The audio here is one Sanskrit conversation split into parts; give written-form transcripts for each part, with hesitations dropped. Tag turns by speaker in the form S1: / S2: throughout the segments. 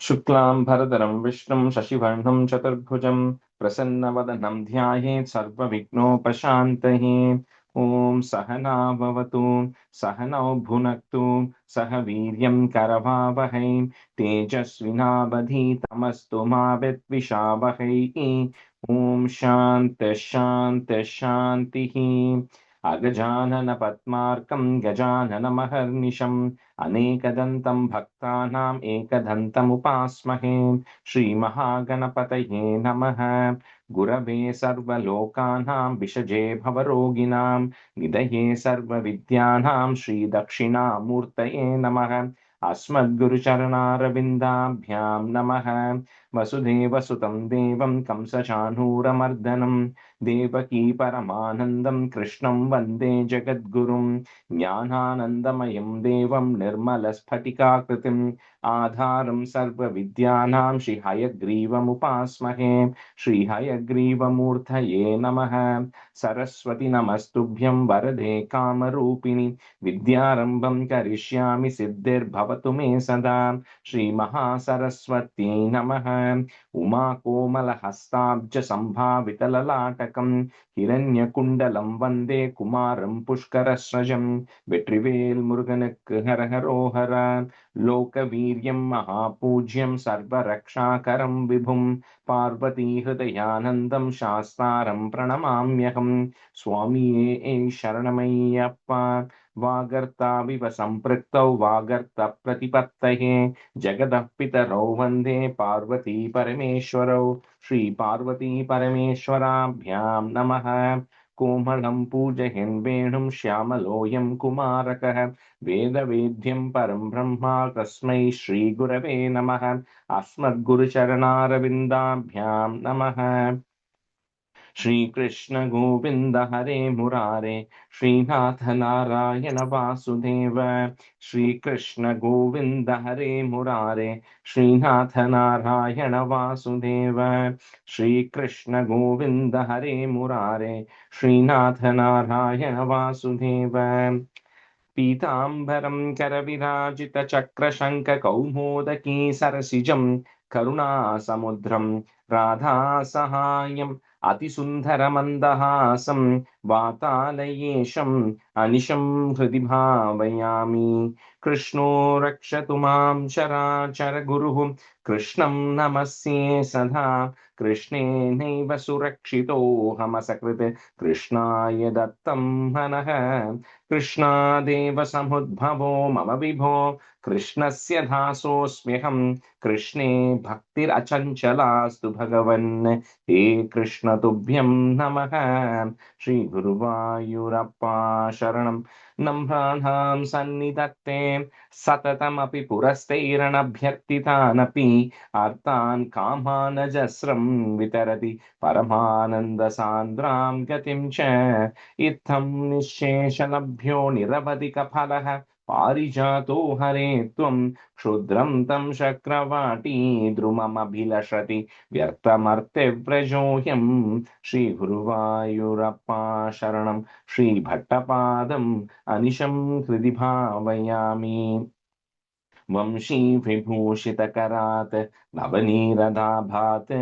S1: शुक्लां भरधरं विष्णुं शशिवर्णं चतुर्भुजं प्रसन्नवदनं ध्यायेत् सर्वविघ्नोपशान्तये। ॐ सहना भवतु सहनौ भुनक्तु सह वीर्यं करवावहै तेजस्विनावधीतमस्तु मा विद्विषावहै। ॐ शान्तिः शान्तिः शान्तिः। अगजाननपद्मार्कं गजाननमहर्निशम् अनेकदन्तं भक्तानाम् एकदन्तमुपास्महे। श्रीमहागणपतये नमः। गुरवे सर्वलोकानां विषजे भवरोगिणां निधये सर्वविद्यानां श्रीदक्षिणामूर्तये नमः। अस्मद्गुरुचरणारविन्दाभ्यां नमः। वसुदेवसुतं देवं कंसचाणूरमर्दनं देवकी परमानन्दं कृष्णं वन्दे जगद्गुरुं। ज्ञानानन्दमयं देवं निर्मलस्फटिकाकृतिम् आधारं सर्वविद्यानां श्रीहयग्रीवमुपास्महे। श्रीहयग्रीवमूर्तये नमः। सरस्वति नमस्तुभ्यं वरदे कामरूपिणि विद्यारम्भं करिष्यामि सिद्धिर्भवतु मे सदा। श्रीमहासरस्वत्यै नमः। उमाकोमलहस्ताब्जसम्भावितललाटकं हिरण्यकुण्डलं वन्दे कुमारं पुष्करस्रजं வெற்றிவேல் முருகனுக்கு ஹரஹரோஹர. லோகவீரியம் மகாபூஜ்யம் சர்வரக்ஷாகரம் விபும் பார்வதி ஹிருதயானந்தம் சாஸ்தாரம் பிரணமாம்யகம். சுவாமியே சரணமையப்பா. வாகர்த்தாவிவ சம்பிருக்தௌ வாகர்த்த பிரதிபத்தயே ஜகதः பிதரௌ வந்தே பார்வதி பரமேஸ்வரௌ. ஸ்ரீ பார்வதி பரமேஸ்வராभ्यां நமः. कोमलं पूजयन् वेणुं श्यामलोऽयं कुमारकः वेदवेद्यं परं ब्रह्मा तस्मै श्रीगुरवे नमः। अस्मद्गुरुचरणारविन्दाभ्यां नमः। श्रीकृष्ण गोविन्द हरे मुरारे श्रीनाथ नारायण वासुदेव। श्रीकृष्ण गोविन्द हरे मुरारे श्रीनाथ नारायण वासुदेव। श्रीकृष्ण गोविन्द हरे मुरारे श्रीनाथ नारायण वासुदेव। पीताम्बरं करविराजितचक्रशङ्खकौमोदकी सरसिजं करुणासमुद्रं राधासहायम् अतिसुन्दरमन्दहासं वातालयेशम् अनिशं हृदि भावयामि। कृष्णो रक्षतु मां चराचरगुरुः कृष्णं नमस्ये सदा। कृष्णेनैव सुरक्षितोऽहमसकृत् कृष्णाय दत्तं मनः। कृष्णादेव समुद्भवो मम विभो कृष्णस्य दासोऽस्म्यहम्। कृष्णे भक्तिरचञ्चलास्तु भगवन् हे कृष्ण तुभ्यं नमः। श्रीगुरुवायूरप्पा शरणं नम्राणां सन्निधत्ते सततमपि पुरस्तैरणभ्यर्थितानपि आर्तान् कामानजस्रं वितरति परमानन्दसान्द्रां गतिं च। इत्थं निःशेषलभ्यो निरवधिकफलः पारिजातो हरे त्वं क्षुद्रं तं शक्रवाटी द्रुममभिलषति व्यर्थमर्त्यव्रजोऽयं। श्रीगुरुवायूरप्पा शरणं श्रीभट्टपादम् अनिशं हृदि भावयामि। वंशीविभूषितकरात् नवनीरदाभात्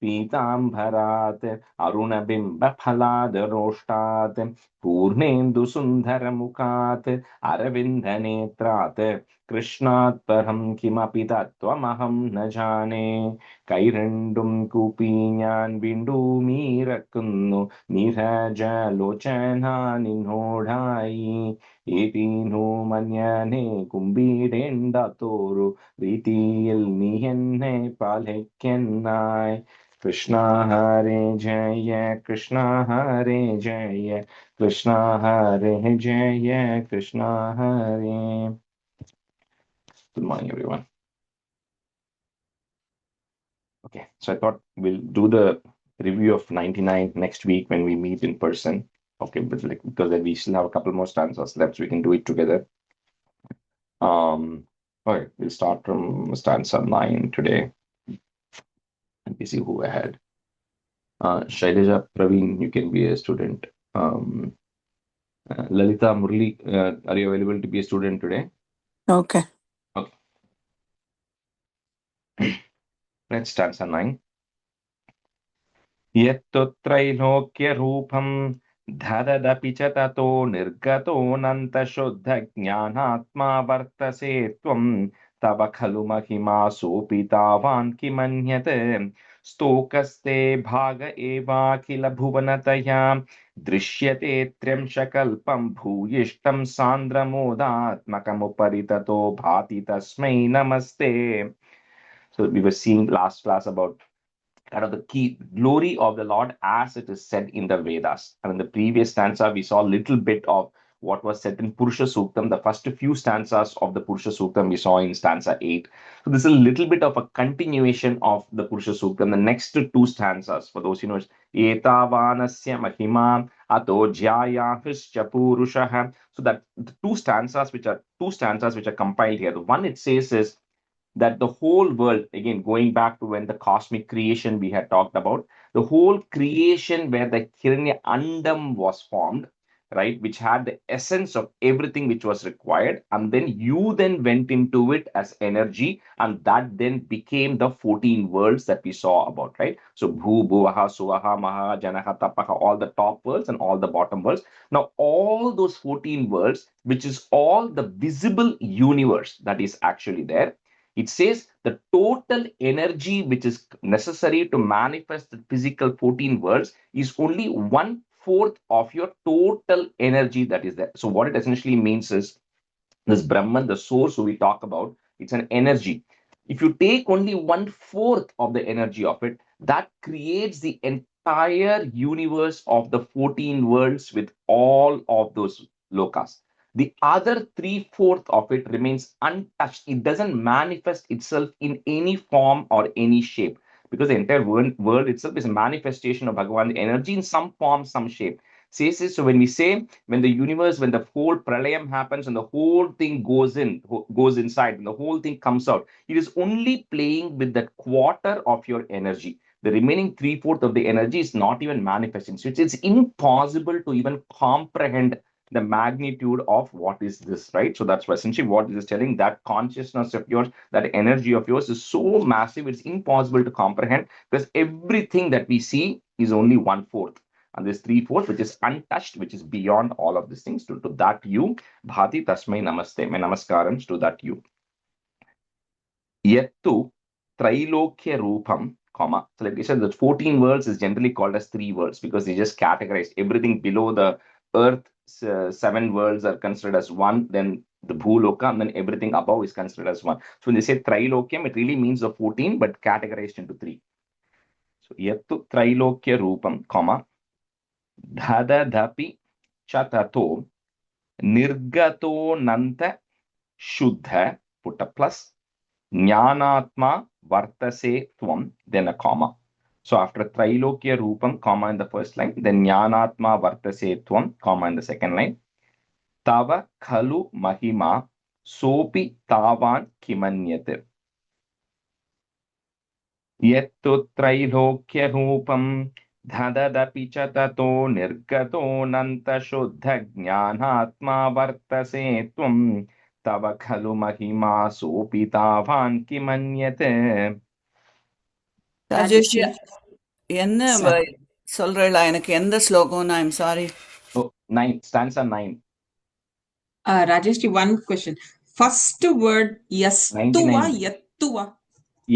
S1: पीताम्बरात् अरुणबिम्बफलादरोष्टात् पूर्णेन्दुसुन्दरमुखात् अरविन्दनेत्रात् कृष्णात् परं किमपि तत्त्वमहं न जाने. കൈരണ്ടും കൂപ്പി ഞാൻ വീണ്ടുമീറക്കുന്നു നീരജലോചന നിന്നോടായി. ഏതീനു മഞ്ഞനെ കുമ്പിടേണ്ടാത്തോരു രീതിയിൽ നീ എന്നെ പാലിക്കെന്നായി. കൃഷ്ണ ഹരേ ജയ കൃഷ്ണ ഹരേ ജയ കൃഷ്ണ ഹരേ ജയ കൃഷ്ണ ഹരേ. Good morning, everyone. Okay, so I thought we'll do the review of 99 next week when we meet in person. Okay, but like because then we still have a couple more stanzas left, so we can do it together. Okay, we'll start from stanza 9 today. And we see who ahead. Shailaja Praveen, you can be a student. Lalita Murli, are you available to be a student today?
S2: Okay.
S1: Okay. Let's stanza 9. Yettu त्रैलोक्यरूपं धददपि च ततो निर्गतोऽनन्तशुद्धज्ञानात्मा वर्तसे त्वं तव खलु महिमा सोऽपि किमन्यते स्तोकस्ते भाग एवाखिल भुवनतया दृश्यते त्र्यंशकल्पं भूयिष्ठं सान्द्रमोदात्मकमुपरि ततो भाति तस्मै नमस्ते. So we were seeing last class about kind of the key glory of the Lord as it is said in the Vedas. And in the previous stanza, we saw a little bit of what was said in Purusha Suktam. The first few stanzas of the Purusha Suktam we saw in stanza 8. So this is a little bit of a continuation of the Purusha Suktam. The next two stanzas, for those who know, Etavanasya Mahima Ato Jyayahischa Purushaha. So that the two stanzas which are compiled here. The one it says is that the whole world, again, going back to when the cosmic creation we had talked about, the whole creation where the Hiranya Andam was formed, right, which had the essence of everything which was required, and then you then went into it as energy, and that then became the 14 worlds that we saw about, right? So Bhu, Bhuvaha, Suvaha, Maha, Janaha, Tapaha, all the top worlds and all the bottom worlds. Now, all those 14 worlds, which is all the visible universe that is actually there, it says the total energy which is necessary to manifest the physical 14 worlds is only 1/4 of your total energy that is there. So, what it essentially means is this Brahman, the source we talk about, it's an energy. If you take only 1/4 of the energy of it, that creates the entire universe of the 14 worlds with all of those lokas. The other 3/4 of it remains untouched. It doesn't manifest itself in any form or any shape, because the entire world itself is a manifestation of Bhagavan, the energy in some form, some shape. Says this, so when we say, when the universe, when the whole pralayam happens and the whole thing goes inside and the whole thing comes out, it is only playing with that quarter of your energy. The remaining 3/4 of the energy is not even manifesting. So it's impossible to even comprehend the magnitude of what is this, right? So that's essentially what this is telling, that consciousness of yours, that energy of yours is so massive, it's impossible to comprehend, because everything that we see is only 1/4. And this 3/4, which is untouched, which is beyond all of these things, to that you, Bhati Tasmai Namaste, my namaskarams to that you. Yettu Trailokya Rupam, comma. So like we said, the 14 worlds is generally called as 3 worlds because they just categorize everything below the earth. 7 worlds are considered as one, then the Bhuloka, and then everything above is considered as one. So when they say Trilokyam, it really means the 14, but categorized into 3. So Yettu Trailokya Rupam, comma. Dhadadapi Chatato Nirgato Nanta Shuddha, put a plus, Jnanatma Vartase Tvam, then a comma. So after Trilokya Rupam, comma in the first line, then Jnanatma Vartase Tvam, comma in the second line. Tava Khalu Mahima Sopi Tavan Kimanyate. Yettu Trilokya-rupam dhadadapi cha tato nirgato-nanta-shuddha-jnanatma vartase tvam tava khalu mahima sopi tavan kimanyate.
S2: Rajesh என்ன
S3: Sir.
S2: சொல்றா எனக்கு எந்த ஸ்லோகம்னா I'm sorry.
S1: Oh, 9, stanza 9.
S3: Rajesh, one question. First word, yastuva,
S1: 99.
S3: yattuva.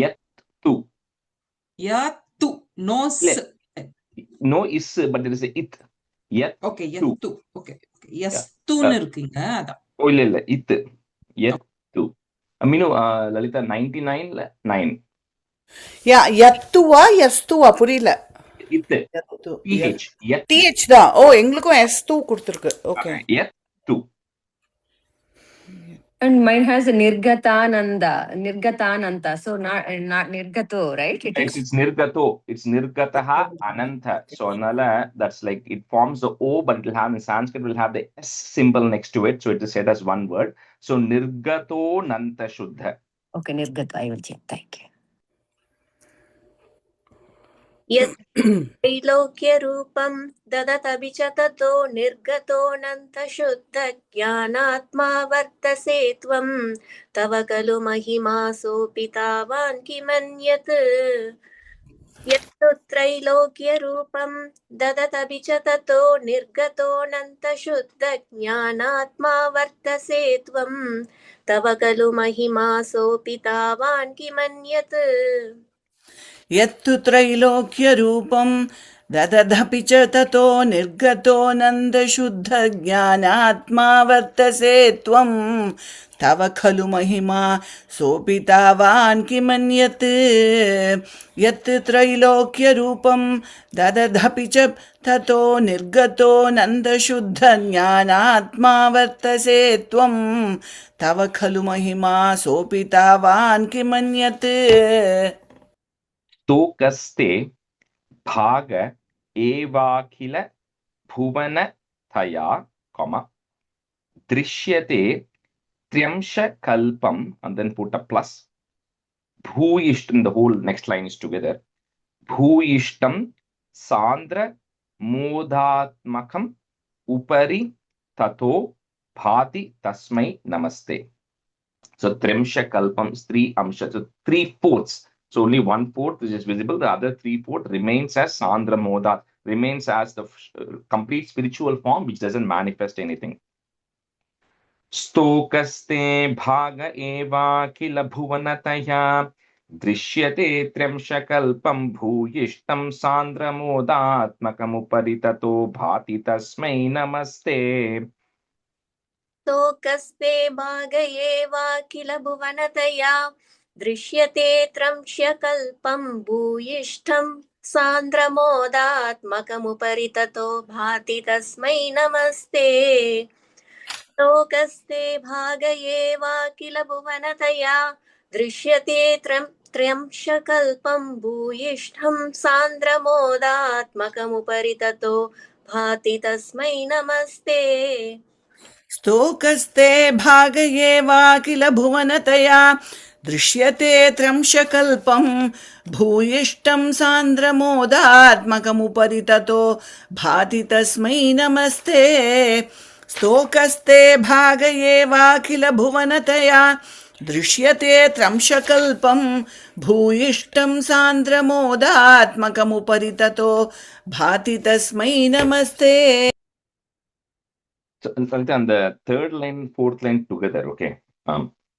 S1: Yettu.
S3: Yattu, no s.
S1: No is, but there is a it. Yet.
S3: Okay, yattu. Okay. Yastu இருக்குங்க அதான்.
S1: Oh, இல்ல it. Yettu. Aminu, Lalita, 99 9.
S2: யா யத்துவா எஸ்துவா புரியல.
S1: It. PH. Yet.
S2: டிஹெச் தான். ஓ எங்களுக்கும் எஸ்2 கொடுத்துருக்கு. Okay.
S1: Yettu.
S4: And mine has Nirgatananta. So not Nirgato, right?
S1: It's Nirgato. It's Nirgataha Ananta. So Nala, that's like it forms the O, but it will have in Sanskrit will have the S symbol next to it. So it is said as one word. So Nirgato Nanta Shuddha.
S4: Okay, Nirgato. I will check. Thank you.
S5: त्रैलोक्यरूपं ददतभि च ततो निर्गतोऽनन्तशुद्धज्ञानात्मा वर्तसे त्वं तव खलु महिमा सोऽपितावान् किमन्यत् यत्तु त्रैलोक्यरूपं ददतभि च ततो निर्गतोऽनन्तशुद्धज्ञानात्मा वर्तसे त्वं तव खलु महिमा सोऽपितावान् किमन्यत्
S2: यत्तु त्रैलोक्यरूपं ददधपि च ततो निर्गतो नन्दशुद्धज्ञानात्मा वर्तसे त्वं तव खलु महिमा सोऽपितावान् किमन्यत् यत् त्रैलोक्यरूपं ददधपि च ततो निर्गतो नन्दशुद्धज्ञानात्मा वर्तसे त्वं तव खलु महिमा सोऽपितावान् किमन्यत्
S1: तोकस्ते भाग एवाखिल भुवनतया, दृश्यते त्र्यंशकल्पम, and then put a plus. Bhuyishtam, the whole next line is together. Bhuyishtam sandra modatmakam upari tato bhati tasmai namaste. So Trimshakalpam is 3 amsha, so 3/4. So only 1/4 which is visible, the other 3/4 remains as Sandra Modat, remains as the complete spiritual form which doesn't manifest anything. Stokaste bhaga eva kila bhuvanataya drishyate Trimshakalpam bhuyishtam Sandra Modatmakam uparitato bhati tasmai namaste.
S5: तोकस्ते भागये वा किल भुवनतया दृश्यते त्रंश्यकल्पं भूयिष्ठं सान्द्रमोदात्मकमुपरि ततो भाति तस्मै नमस्ते तोकस्ते भागये वा किल भुवनतया दृश्यते त्र्यंशकल्पं भूयिष्ठं सान्द्रमोदात्मकमुपरि ततो भाति तस्मै नमस्ते
S2: स्तोकस्ते भागये वा किल भुवनतया दृश्यते त्र्यंशकल्पं भूयिष्ठं सान्द्रमोदात्मकमुपरि ततो भाति तस्मै नमस्ते स्तोकस्ते भागये वा किल भुवनतया दृश्यते त्र्यंशकल्पं भूयिष्ठं सान्द्रमोदात्मकमुपरि ततो भाति तस्मै नमस्ते.
S1: So, and the third line, fourth line together, okay.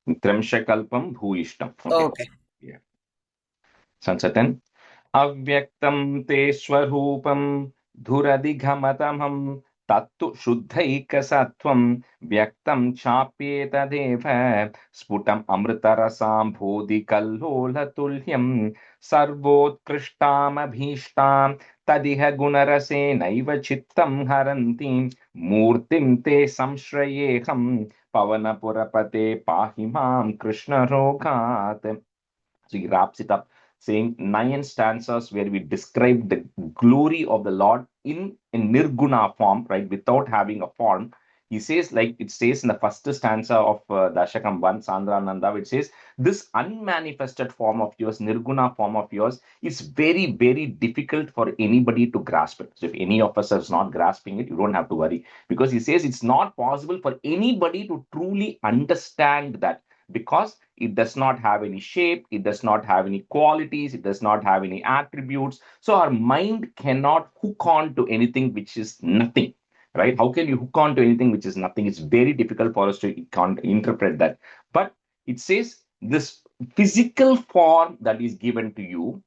S1: Trimshakalpam bhuyishtam.
S2: Okay.
S1: Yeah. Sansatan. Avyaktam te swarupam dhuradighamatamam tattu shuddhaikasatvam vyaktam chapyetadeva sputam amritarasam bodhi kallolatulhyam sarvotkristam abhishtam tadiha gunarase naiva chittam harantim murtim te samshrayeham pavanapurapate pahimam krishna rogat. So he wraps it up saying 9 stanzas where we describe the glory of the Lord in nirguna form, right, without having a form. He says, like it says in the first stanza of Dashakam 1, Sandrananda, which says, this unmanifested form of yours, nirguna form of yours, is very, very difficult for anybody to grasp it. So if any of us is not grasping it, you don't have to worry. Because he says it's not possible for anybody to truly understand that, because it does not have any shape, it does not have any qualities, it does not have any attributes. So our mind cannot hook on to anything which is nothing, right? How can you hook on to anything which is nothing? It's very difficult for us to interpret that. But it says this physical form that is given to you,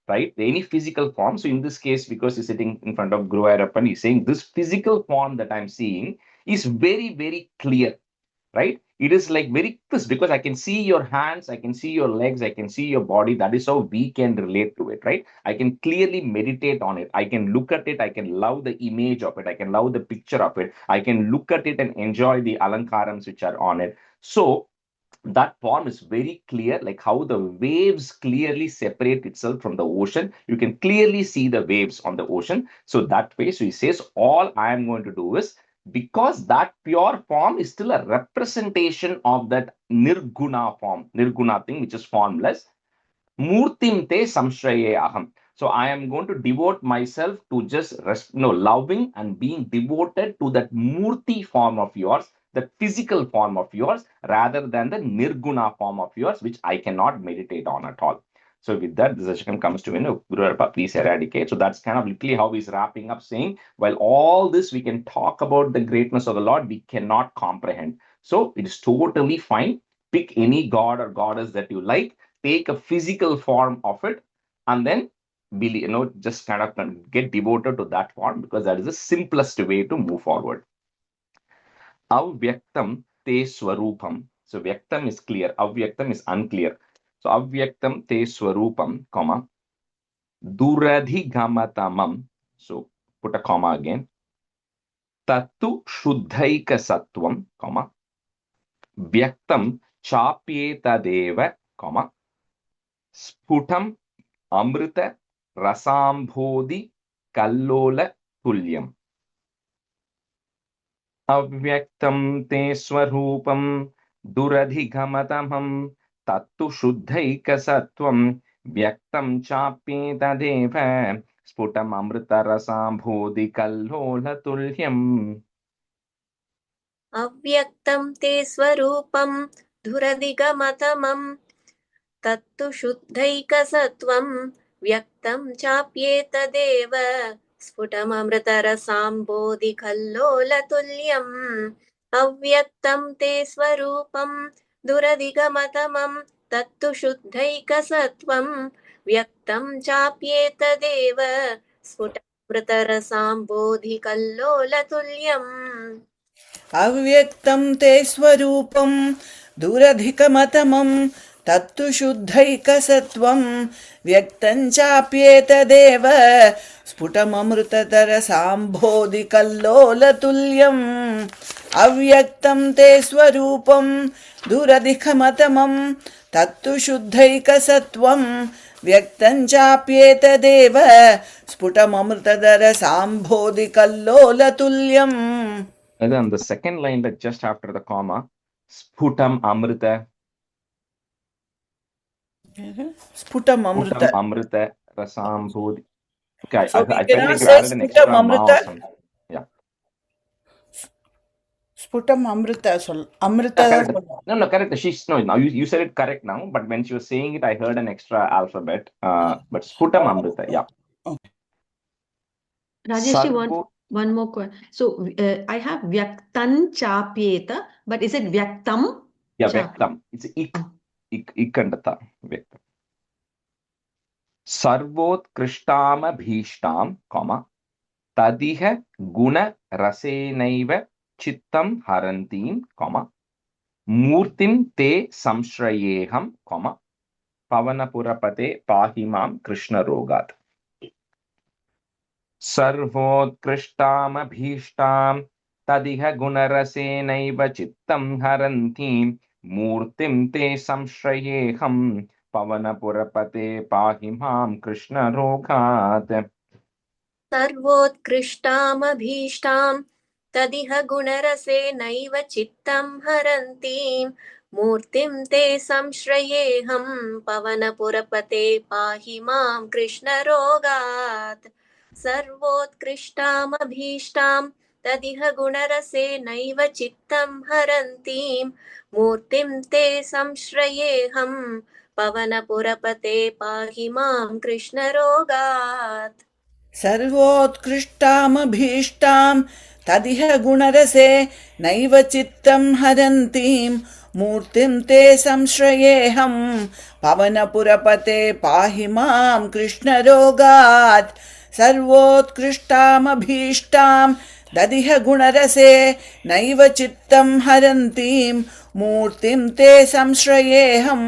S1: right? Any physical form. So in this case, because he's sitting in front of Guru Ayyappan, he's saying this physical form that I'm seeing is very, very clear. Right? It is like very crisp because I can see your hands, I can see your legs, I can see your body. That is how we can relate to it, right? I can clearly meditate on it. I can look at it. I can love the image of it. I can love the picture of it. I can look at it and enjoy the alankarams which are on it. So that form is very clear, like how the waves clearly separate itself from the ocean. You can clearly see the waves on the ocean. So that way, so he says, all I am going to do is, because that pure form is still a representation of that nirguna form, nirguna thing, which is formless. Murtim te samshraye aham. So I am going to devote myself to just loving and being devoted to that Murti form of yours, the physical form of yours, rather than the Nirguna form of yours, which I cannot meditate on at all. So with that, the session comes to an end. Guru, please eradicate. So that's kind of literally how he's wrapping up, saying, while all this we can talk about the greatness of the Lord, we cannot comprehend. So it is totally fine. Pick any god or goddess that you like, take a physical form of it, and then believe, just kind of get devoted to that form, because that is the simplest way to move forward. Avyaktam te swarupam. So vyaktam is clear, avyaktam is unclear. So avyaktam te swarupam, comma, duradhigamatamam. So put a comma again. Tattu shuddhaika sattvam, comma, vyaktam chapyetadeva, comma, sputam amrita rasambodhi kallola tulyam. Avyaktam te swarupam duradhigamataham tattu shuddhaikasattvam vyaktam chapyetadeva sputam amritarasambodhi kallola tulyam.
S5: Avyaktam te swarupam dhuradigamathamam tattu shuddhaikasattvam vyaktam chapyetadeva स्फुटममृतरसाम्बोधिकल्लोलतुल्यम् अव्यक्तं ते स्वरूपं दुरधिगमतमं तत्तु शुद्धैकसत्त्वं व्यक्तं चाप्येतदेव स्फुटममृतरसाम्बोधिकल्लोलतुल्यम्
S2: अव्यक्तं ते स्वरूपं दुरधिकमतमं तत्तु शुद्धैकसत्त्वं व्यक्तं चाप्येतदेव स्फुटममृततरसाम्भोधिकल्लोलतुल्यम् अव्यक्तं ते स्वरूपं दुरधिकमतमं तत्तु शुद्धैकसत्त्वं व्यक्तं चाप्येतदेव स्फुटममृततरसाम्भोधिकल्लोलतुल्यम्.
S1: And then the second line, that just after the comma, sputam amrita.
S2: Sputam
S1: amrita rasambodhi. Okay,
S2: so
S1: I
S2: we
S1: felt
S2: cannot
S1: like you
S2: say
S1: added an extra
S2: sputam
S1: ma or
S2: amrita.
S1: something. Yeah.
S2: Sputam amrita sol. Amrita
S1: Correct.
S2: sol.
S1: No, correct. Now you said it correct now, but when she was saying it, I heard an extra alphabet. But sputam amrita, yeah.
S2: Okay.
S4: Rajesh, one more question. So I have Vyaktan Chapyeta, but is it Vyaktam?
S1: Yeah, Vyaktam. It's ikandata. Vyaktam. Sarvotkrishtama bhishtam, comma, tadiha guna rasenaiva chittam harantim, comma, murtim te samshrayeham, comma, pavanapurapate pahimam krishna rogat. Sarvotkrishtama tadiha gunarasenaiva chittam harantim murtim te samshrayeham pavanapurapate pahimam krishna rogat.
S5: सर्वोत्कृष्टामभीष्टां तदिह गुणरसेनैव चित्तं हरन्तीं मूर्तिं ते संश्रयेऽहं पवनपुरपते पाहि मां कृष्णरोगात् सर्वोत्कृष्टामभीष्टां तदिह गुणरसेनैव चित्तं हरन्तीं मूर्तिं ते संश्रयेऽहं पवनपुरपते पाहि मां कृष्णरोगात्
S2: सर्वोत्कृष्टामभीष्टां तदिह गुणरसे नैव चित्तं हरन्तीं मूर्तिं ते संश्रयेऽहं पवनपुरपते पाहि मां कृष्णरोगात् सर्वोत्कृष्टामभीष्टां ददिह गुणरसे नैव चित्तं हरन्तीं मूर्तिं ते संश्रयेऽहं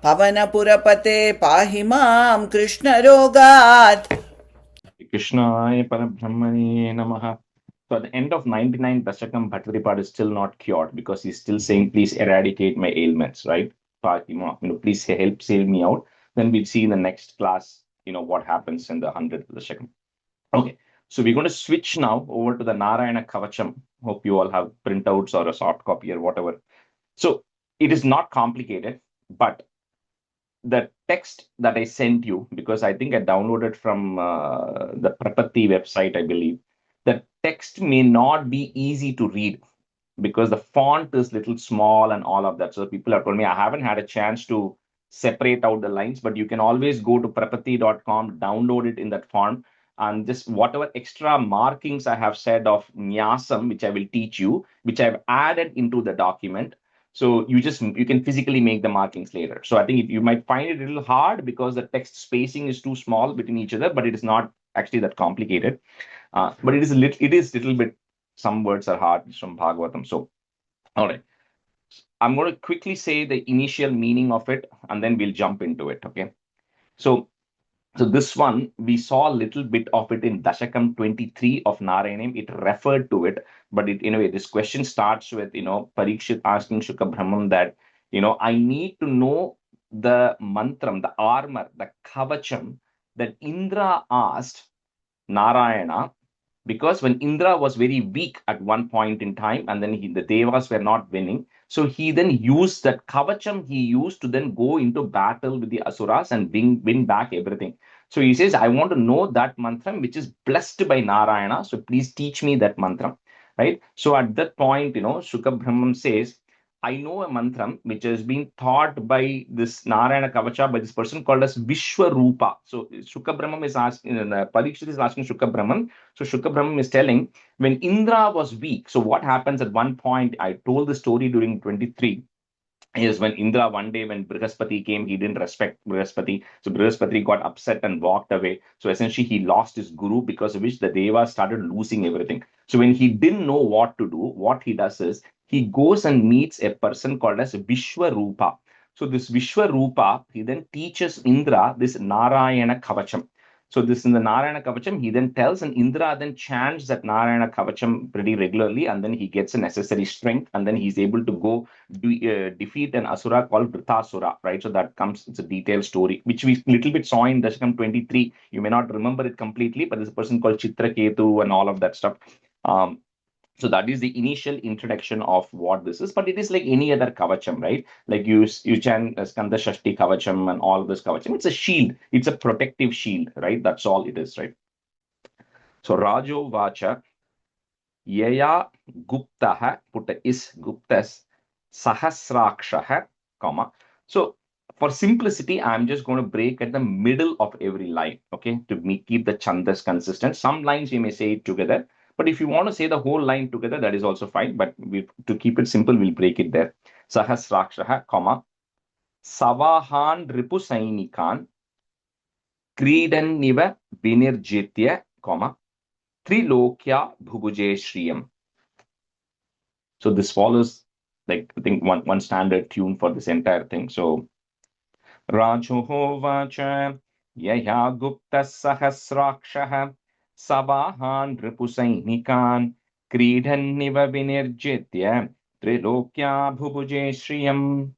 S2: पवनपुरपते पाहि मां कृष्णरोगात्.
S1: Krishnaya Parabrahmane Namaha. So at the end of 99, Dashakam Bhattaripada is still not cured, because he's still saying, please eradicate my ailments, right? Please help save me out. Then we'll see in the next class, what happens in the 100th Dashakam. Okay, so we're going to switch now over to the Narayana Kavacham. Hope you all have printouts or a soft copy or whatever. So it is not complicated, but the text that I sent you, because I think I downloaded from the Prapatti website, I believe, the text may not be easy to read because the font is little small and all of that. So people have told me I haven't had a chance to separate out the lines, but you can always go to prapatti.com, download it in that font, and just whatever extra markings I have said of nyasam, which I will teach you, which I've added into the document. So you can physically make the markings later. So I think you might find it a little hard because the text spacing is too small between each other, but it is not actually that complicated. But it is little bit, some words are hard from Bhagavatam. So, all right. I'm going to quickly say the initial meaning of it, and then we'll jump into it. Okay. So, this one, we saw a little bit of it in Dashakam 23 of Narayanam. It referred to it, but in a way, this question starts with, Parikshit asking Shukra Brahman that, I need to know the mantram, the armor, the kavacham that Indra asked Narayana, because when Indra was very weak at one point in time, and then the Devas were not winning, so he then used that Kavacham, he used to then go into battle with the Asuras and win back everything. So he says, I want to know that mantram which is blessed by Narayana, so please teach me that mantram. Right? So at that point, Shukra Brahman says, I know a mantram which has been taught by this Narayana Kavacha by this person called as Vishwarupa. So Shukra Brahman is asking, Parikshit is asking Shukra Brahman. So Shukra Brahman is telling, when Indra was weak, so what happens at one point, I told the story during 23, is when Indra one day when Brihaspati came, he didn't respect Brihaspati. So Brihaspati got upset and walked away. So essentially he lost his guru, because of which the Devas started losing everything. So when he didn't know what to do, what he does is he goes and meets a person called as Vishwarupa. So this Vishwarupa, he then teaches Indra this Narayana Kavacham. So this in the Narayana Kavacham, he then tells, and Indra then chants that Narayana Kavacham pretty regularly, and then he gets a necessary strength, and then he's able to go defeat an asura called Vritasura, right? So that comes, it's a detailed story, which we little bit saw in Dashakam 23. You may not remember it completely, but there's a person called Chitraketu and all of that stuff. So that is the initial introduction of what this is, but it is like any other kavacham, right? Like you chant Skanda Shashti Kavacham and all of this kavacham. It's a shield. It's a protective shield, right? That's all it is, right? So Rajo Vacha Yaya Guptaha, put is Guptas Sahasrakshaha, comma. So for simplicity, I'm just going to break at the middle of every line, okay, to keep the chandas consistent. Some lines you may say it together, but if you want to say the whole line together, that is also fine. But to keep it simple, we'll break it there. Sahasrakshaha, comma. Savahan Ripusainikan Kridan Niva Vinirjitya, comma. Trilokya Bhubuje Shriyam. So this follows, like, I think one standard tune for this entire thing. So Rajoho Vacha Yaya Gupta Sahasrakshaha Savahan Ripusainikan Kridan Niva Vinirjitya Trilokya Bhubuje Shriyam.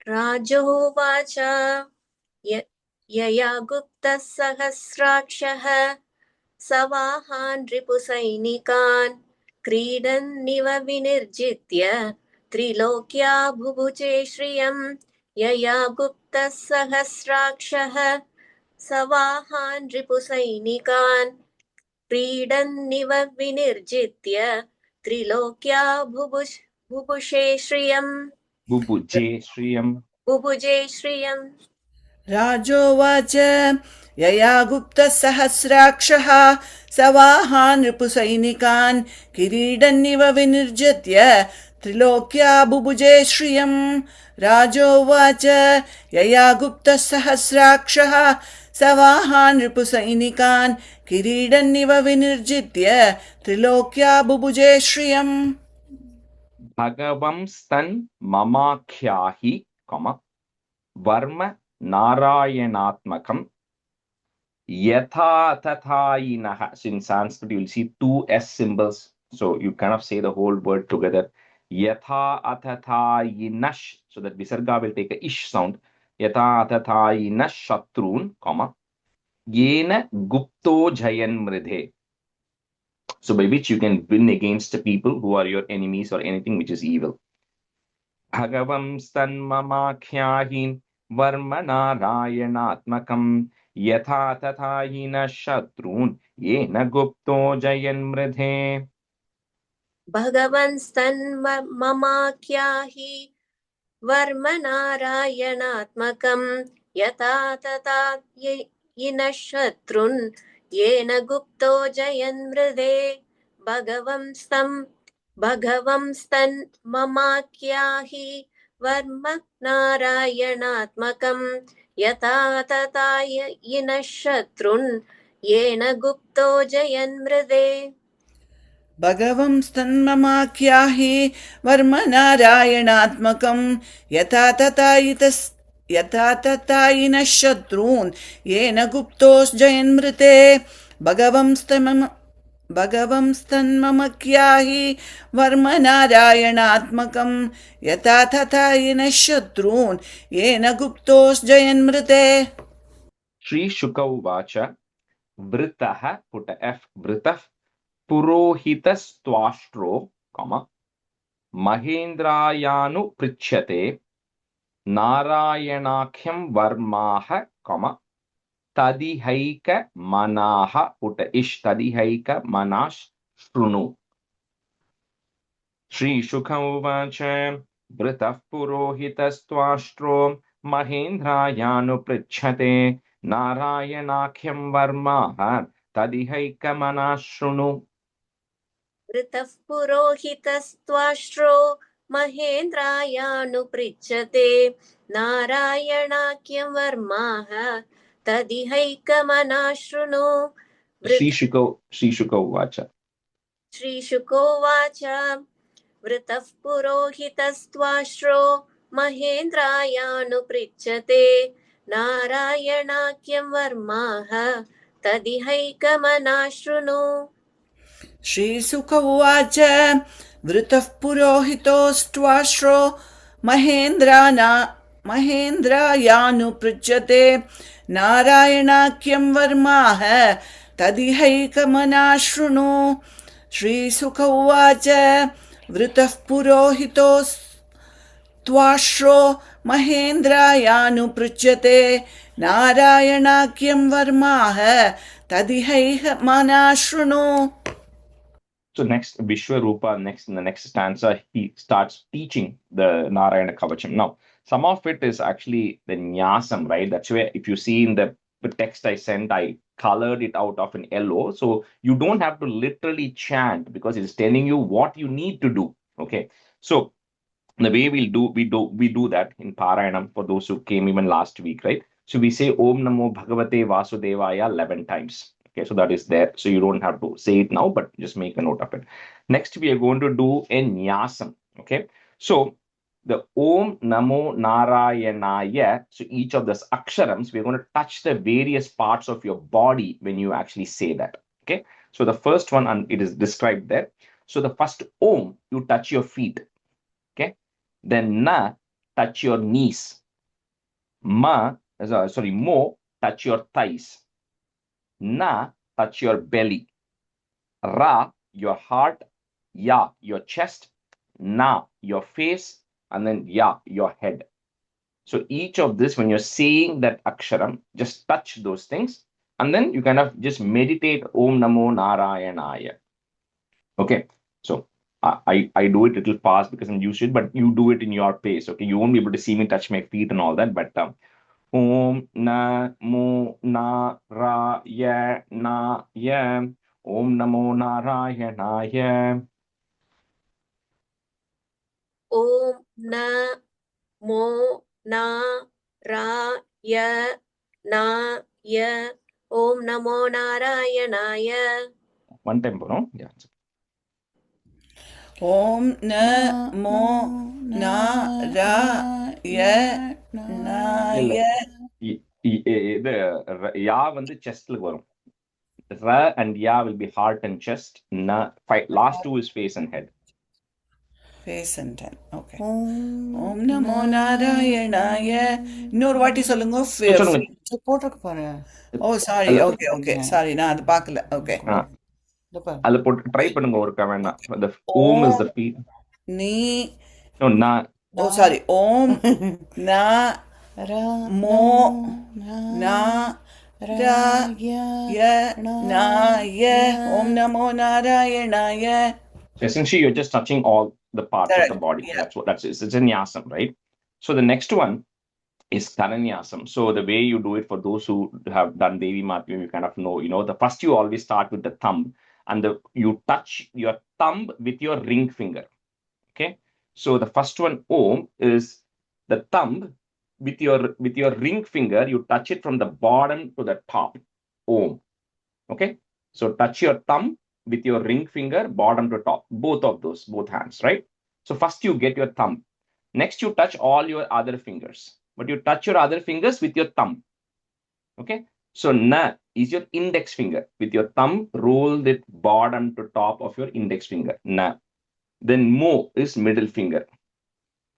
S5: राजोवाच यया गुप्तः सहस्राक्षः सवाहान् रिपुसैनिकान् क्रीडन्निव विनिर्जित्य त्रिलोक्या भुभुजे श्रियम् यया गुप्तः सहस्राक्षः सवाहान् रिपुसैनिकान् क्रीडन्निव विनिर्जित्य त्रिलोक्या बुभुषे श्रियम्
S1: Bhubuje Shriyam.
S5: बुभुजे श्रियम्
S2: राजोवाच यया गुप्तः सहस्राक्षः सवाहान् रिपुसैनिकान् किरीडन्निव विनिर्जित्य त्रिलोक्या बुभुजे श्रियम् राजोवाच यया गुप्तः सहस्राक्षः सवाहान् रिपुसैनिकान् किरीडन्निव विनिर्जित्य त्रिलोक्या बुभुजे श्रियम्
S1: Bhagavam Stan Mamakyahi, comma. Varma Narayanatmakam Yatha Tathayinaha. So in Sanskrit, you'll see two S symbols. So you kind of say the whole word together. Yatha Atathayinash. So that Visarga will take a ish sound. Yatha Atathayinash Shatrun, comma. Yena Gupto Jayan Mridhe. So by which you can win against the people who are your enemies or anything which is evil. भगवंस्तन्ममाख्याहीन् वर्म नारायणात्मकम् यथा तथा हि न शत्रून् येन गुप्तो जयन्मृधे
S5: भगवन्स्तन्ममाख्याहि वर्म नारायणात्मकं यथा तथा यिनः शत्रुन् येन गुप्तो जयन्मृदे भगवंस्तन्ममाख्याहि वर्म नारायणात्मकं यथा तथा यिनः शत्रुन् येन गुप्तो जयन्मृदे
S2: भगवंस्तन्ममाख्याहि वर्म नारायणात्मकं यथा तथा यिनः शत्रून् येन गुप्तोऽजयन्मृते भगवंस्तन्ममाख्याहि वर्म नारायणात्मकं यथा तथा यिनः शत्रून् येन गुप्तोऽजयन्मृते
S1: Shri Shuka Uvacha Vritah put a F Vritah Purohitastvastro, Mahendrayanu Prichate Narayanakyam Varmaha, Tadihaika Manaha put a Ish Tadihaika Manash Shrunu. Shri Shuka Uvacha Vritah Purohitastvastro Mahendrayanu Prichate Narayanakyam Varmaha Tadihaikamanashrunu.
S5: ऋतः पुरोहितस्त्वाष्ट्रो महेन्द्रायानुपृच्छते नारायणाख्यं वर्माः तदिहैकमनाशृणु
S1: Shri Shuka Uvacha.
S5: श्रीशुकोवाच वृतः पुरोहितस्त्वाष्ट्रो महेन्द्रायानुपृच्छते नारायणाख्यं वर्माः तदिहैकमनाशृणु
S2: श्रीसुक उवाच वृतः पुरोहितोऽष्ट्वाश्रो महेन्द्रायानुपृच्छते नारायणाख्यं वर्माः तदिहैकमनाशृणु श्रीसुक उवाच वृतः पुरोहितोऽष्ट्वाश्रो महेन्द्रायानुपृच्छते नारायणाख्यं वर्माः तदिहैकमनाशृणु.
S1: So next, Vishwarupa, in the next stanza, he starts teaching the Narayana Kavacham. Now, some of it is actually the Nyasam, right? That's where, if you see in the text I sent, I colored it out of an yellow. So you don't have to literally chant because it's telling you what you need to do. Okay. So the way we do that in Parayanam for those who came even last week, right? So we say Om Namo Bhagavate Vasudevaya 11 times. Okay, so that is there. So you don't have to say it now, but just make a note of it. Next, we are going to do a Nyasam. Okay, so the Om Namo Narayanaya. So each of those aksharams, we're going to touch the various parts of your body when you actually say that. Okay, so the first one, and it is described there. So the first Om, you touch your feet. Okay, then Na, touch your knees. Mo, touch your thighs. Na, touch your belly. Ra, your heart. Ya, your chest. Na, your face. And then Ya, your head. So each of this, when you're saying that aksharam, just touch those things. And then you kind of just meditate Om Namo Narayanaya. Okay, so I do it a little fast because I'm used to it, but you do it in your pace. Okay, you won't be able to see me touch my feet and all that, but Om Namo Narayanaya. Om Namo Narayanaya.
S5: Om Namo Narayanaya. Om Namo Narayanaya.
S1: One tempo, no? Yeah.
S2: Om Namo Narayanaya.
S1: The Ya வந்து chestல வரும். Ra and Ya will be heart and chest. Last two is face and head.
S2: Face and head. Okay. Om Namo Narayanaya. இன்னொரு வாட்டி சொல்லுங்க.
S6: போட்டிருக்கு பாரு.
S2: Oh, sorry. Okay. Sorry, நான் அது பார்க்கல. Okay.
S1: அதுல போட்டு ட்ரை பண்ணுங்க ஒரு comment. The Om is the feet.
S2: நீ.
S1: No, Na.
S2: Oh, sorry. Om Na Mo Na Ra Ya Na Ya. Om Namo Narayana.
S1: So essentially, you're just touching all the parts of the
S2: Correct.
S1: body.
S2: Yeah.
S1: That's what that's it. It's a nyasam, right? So the next one is karanyasam. So the way you do it, for those who have done Devi Matmyam, you kind of know, the first you always start with the thumb, and you touch your thumb with your ring finger. Okay. So the first one, Om, is the thumb with your ring finger. You touch it from the bottom to the top. Om. Okay. So touch your thumb with your ring finger, bottom to top, both hands, right? So first you get your thumb. Next you touch all your other fingers, but you touch your other fingers with your thumb. Okay. So na is your index finger. With your thumb, roll it bottom to top of your index finger. Na. Then mo is middle finger.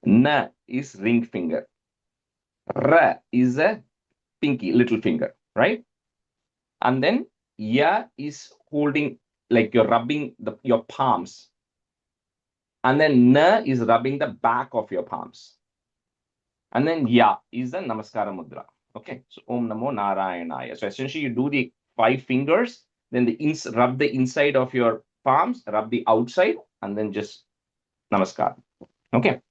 S1: Na is ring finger. Ra is a pinky, little finger, right? And then ya is holding, like you're rubbing your palms. And then na is rubbing the back of your palms. And then ya is the namaskara mudra. Okay, so Om Namo Narayanaya. So essentially you do the 5 fingers, then rub the inside of your palms, rub the outside, and then just namaskar. Okay.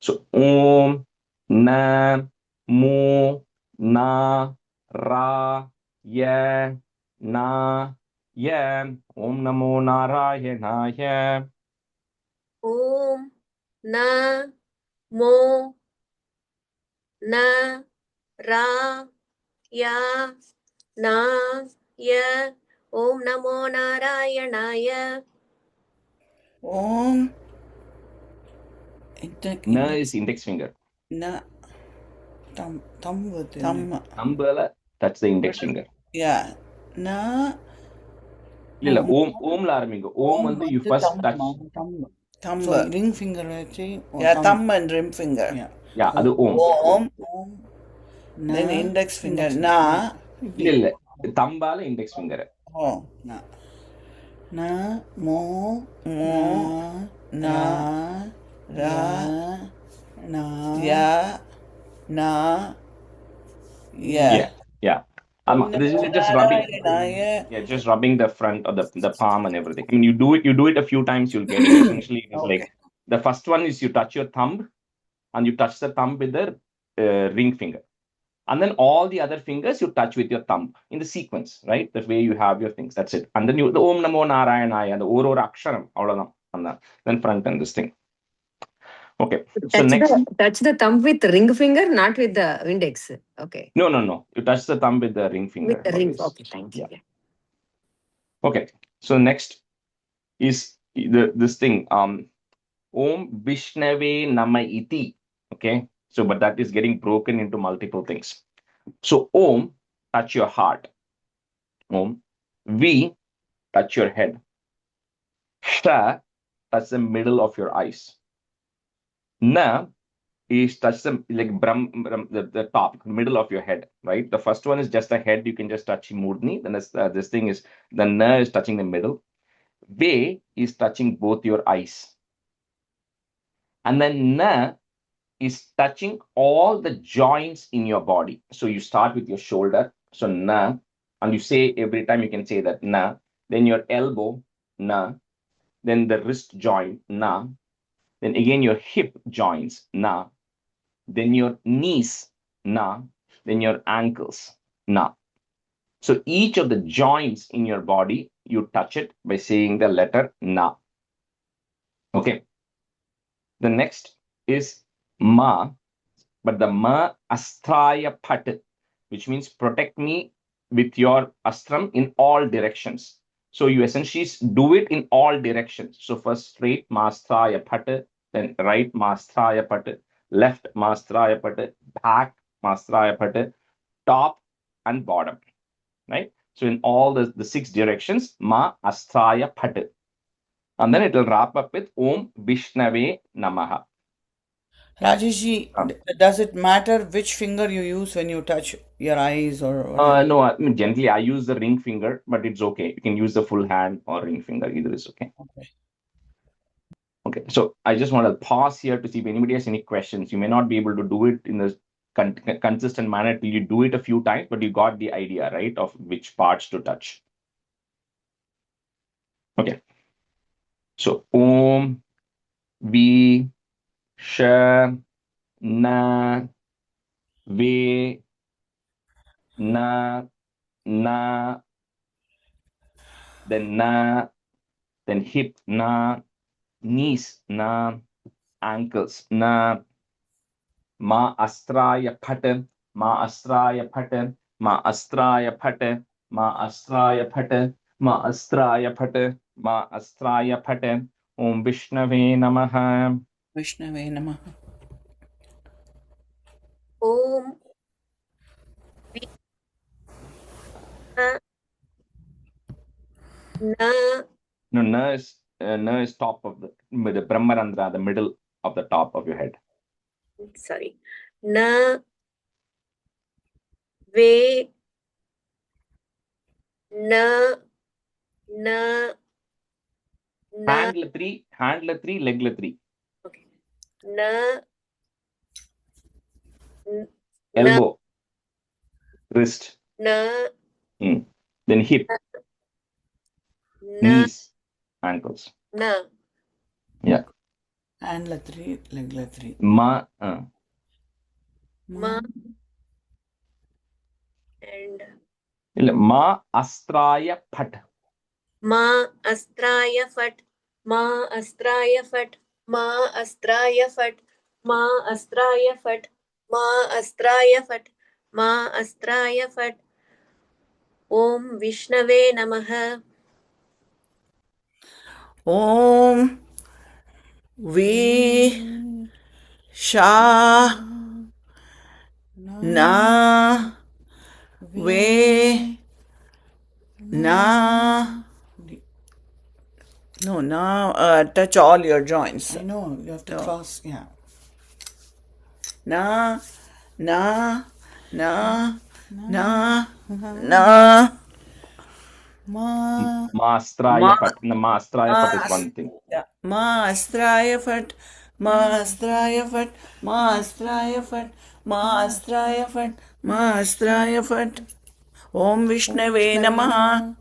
S1: So Om Na Mo Na Ra Ya Na Ya. Om Namo Narayanaya.
S5: Om Na Mo Na Ra Ya Na Ya. Om Namo Narayanaya.
S2: Om
S1: Na is index finger.
S2: Na Thumb.
S1: Umbrella, that's the index finger.
S2: Yeah. Na
S1: இல்ல ஓம்ல ஆரம்பிங்க. ஓம் வந்து you first touch.
S2: Thumb.
S6: So ring finger actually.
S2: Yeah, thumb and ring finger.
S1: Yeah, அது ஓம்.
S2: Om. Then index finger. Na.
S1: இல்ல தம்பால index finger.
S2: Oh.
S6: Na mo
S2: Na Ra
S6: na
S2: Ya Na Ya.
S1: Yeah. This is just rubbing. Yeah, just rubbing the front of the palm and everything. I mean, you do it a few times, you'll get it. Essentially, it's like the first one is you touch your thumb, and you touch the thumb with the ring finger, and then all the other fingers you touch with your thumb in the sequence, right? That way you have your things. That's it. And then the Om Namo Narayanaya, the Or Aksharam, then front and this thing. Okay. So next,
S7: touch the thumb with ring finger, not with the index. Okay.
S1: No. You touch the thumb with the ring finger.
S7: With the ring. Okay, thank you.
S1: Yeah. Okay. So next is this thing. Om Vishnave Nama Iti. Okay. So, but that is getting broken into multiple things. So Om, touch your heart. Om. V, touch your head. Sha, touch the middle of your eyes. Na is touch the like the top, middle of your head, right? The first one is just the head, you can just touch Murdni. Then this thing is the na is touching the middle. Ve is touching both your eyes. And then na is touching all the joints in your body. So you start with your shoulder, so na, and you say every time you can say that na, then your elbow, na, then the wrist joint, na, then again your hip joints, na, then your knees, na, then your ankles, na. So each of the joints in your body, you touch it by saying the letter na. Okay. The next is ma, but the ma astraya phat, which means protect me with your astram in all directions. So you essentially do it in all directions. So first straight mastraya phat, then right mastraya phat, left mastraya phat, back mastraya phat, top and bottom, right? So in all the 6 directions, ma astraya phat. And then it will wrap up with Om Vishnave Namaha.
S6: Rajeshi, does it matter which finger you use when you touch your eyes or
S1: No, I mean, generally I use the ring finger, but it's okay. You can use the full hand or ring finger, either is okay. Okay, so I just want to pause here to see if anybody has any questions. You may not be able to do it in the consistent manner till you do it a few times, but you got the idea, right, of which parts to touch. Okay, so Om, Vi, Sha, Na, Ve, Na, Na, then hip, Na, knees, Na, ankles, Na, Ma Astraya Phat, Ma Astraya Phat, Ma Astraya Phat, Ma Astraya Phat, Ma Astraya Phat, Ma Astraya Phat. Om Vishnave Namaha.
S6: Vishnave Namaha.
S5: Om Vishna Na.
S1: No, na is top of the Brahmarandra, the middle of the top of your head.
S5: Sorry. Na Ve Na Na Na.
S1: Handle 3, leg 3.
S5: Okay. Na
S1: Elbow, wrist.
S5: Na
S1: Then hip,
S5: Na
S1: knees, ankles.
S5: Na.
S1: Yeah.
S6: Handle 3, leg 3.
S1: Ma.
S5: Ma and
S1: Ma Astraya Phat.
S5: Ma Astraya Phat. Ma Astraya Phat. Ma Astraya Phat. Ma Astraya Phat. Ma Astraya Phat. Ma Astraya Phat. Om Vishnave Namaha.
S6: Om Vi Sha Na Ve Na. No, now touch all your joints. I know, you have to cross, yeah. Na, na, na, na, na.
S1: Ma Astraya Phat. No, Ma Astraya Phat is one thing.
S6: Yeah. Ma Astraya Phat, Ma Astraya Phat, Ma Astraya Phat, Ma Astraya Phat, Ma Astraya Phat. Om Vishnave Namaha.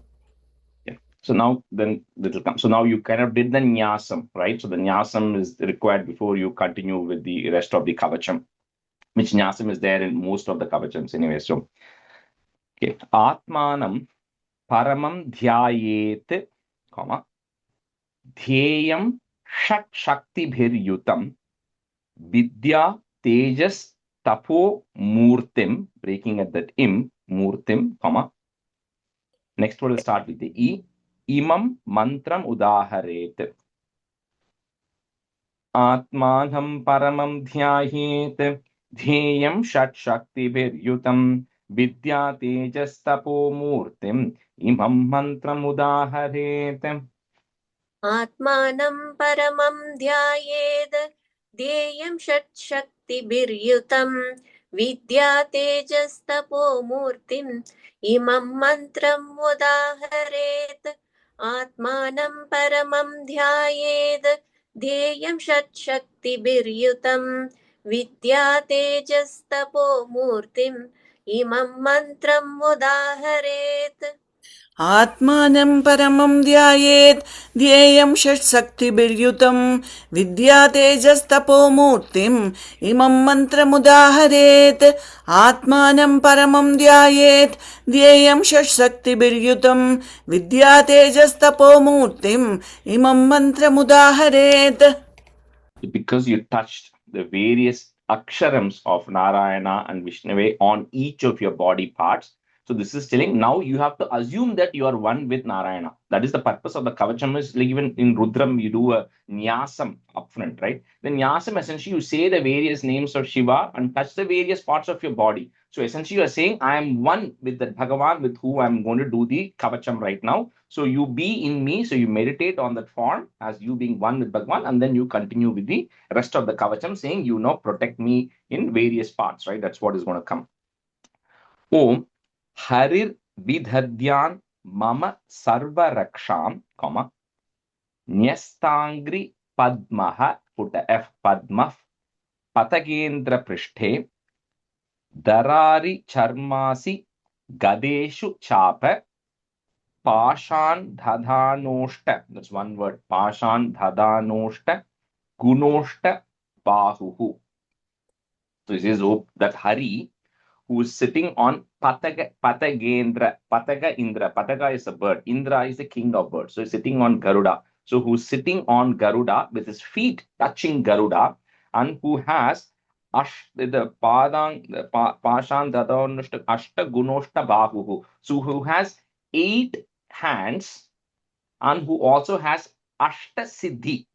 S1: Yeah. So now then it will come. So now you kind of did the nyasam, right? So the nyasam is required before you continue with the rest of the kavacham, which nyasam is there in most of the kavachams anyway. So okay, Atmanam Paramam Dhyayet, comma, Dhyayam Shat Shakti Bhir Yutam Vidya Tejas Tapo Murtim, breaking at that Murtim, comma. Next word will start with the E. Imam Mantram Udaharet. Atmanam Paramam Dhyayet Dhyayam Shat Shakti Bhir Yutam Vidya Tejas Tapo Murtim Imam Mantram Udaharet.
S5: Atmanam Paramam Dhyayed. Dhyayam Shat Shaktiviryutam. Vidya Tejastapo Murtim. Imam Mantram Udaharet. Atmanam Paramam Dhyayed. Dhyayam Shat Shaktiviryutam. Vidya Tejastapo Murtim. Imam Mantram Udaharet.
S6: Atmanam Paramam Dhyayet Dhyayam Shat Shaktiviryutam Vidya Tejastapo Murtim Imam Mantram Udaharet. Atmanam Paramam Dhyayet Dhyayam Shat Shaktiviryutam Vidya Tejastapo Murtim Imam Mantram Udaharet.
S1: Because you touched the various aksharams of Narayana and Vishnave on each of your body parts. So this is telling now you have to assume that you are one with Narayana. That is the purpose of the Kavacham. Is like even in Rudram, you do a Nyasam upfront, right? The Nyasam, essentially, you say the various names of Shiva and touch the various parts of your body. So essentially, you are saying, I am one with that Bhagavan with who I'm going to do the Kavacham right now. So you be in me. So you meditate on that form as you being one with Bhagavan, and then you continue with the rest of the Kavacham, saying, protect me in various parts, right? That's what is going to come. Om Harir Vidhadyan Mama Sarva Raksham, comma, Nyastangri Padmah, put a F, Padmah, Patagendra Prishte, Darari Charmasi, Gadeshu Chapa, Pashan Dhadhanoshta, that's one word, Pashan Dhadhanoshta, Gunoshta Bahuhu. So this is that Hari, who is sitting on Patagendra, Pataga Indra. Pataga is a bird. Indra is the king of birds. So he's sitting on Garuda. So who's sitting on Garuda with his feet touching Garuda, and who has the Pashan Dadanushta Ashta Gunoshta Bahuhu. So who has 8 hands and who also has Ashta Siddhi.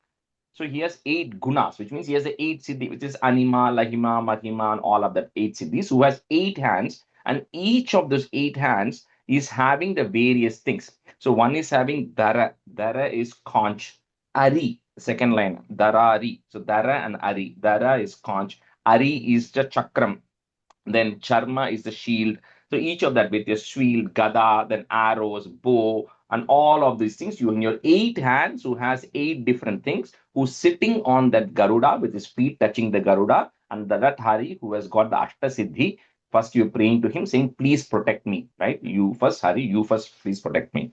S1: So he has 8 gunas, which means he has the 8 siddhi, which is anima, lahima, mahima, and all of that 8 siddhis, who has 8 hands, and each of those 8 hands is having the various things. So one is having dara. Dara is conch. Ari, second line, darari. So dara and ari. Dara is conch. Ari is the chakram. Then charma is the shield. So each of that with your shield, gada, then arrows, bow, and all of these things. You in your 8 hands, who has 8 different things, who's sitting on that Garuda with his feet touching the Garuda, and that Hari, who has got the Ashta Siddhi. First, you're praying to him, saying, "Please protect me." Right? You first, Hari. You first, please protect me.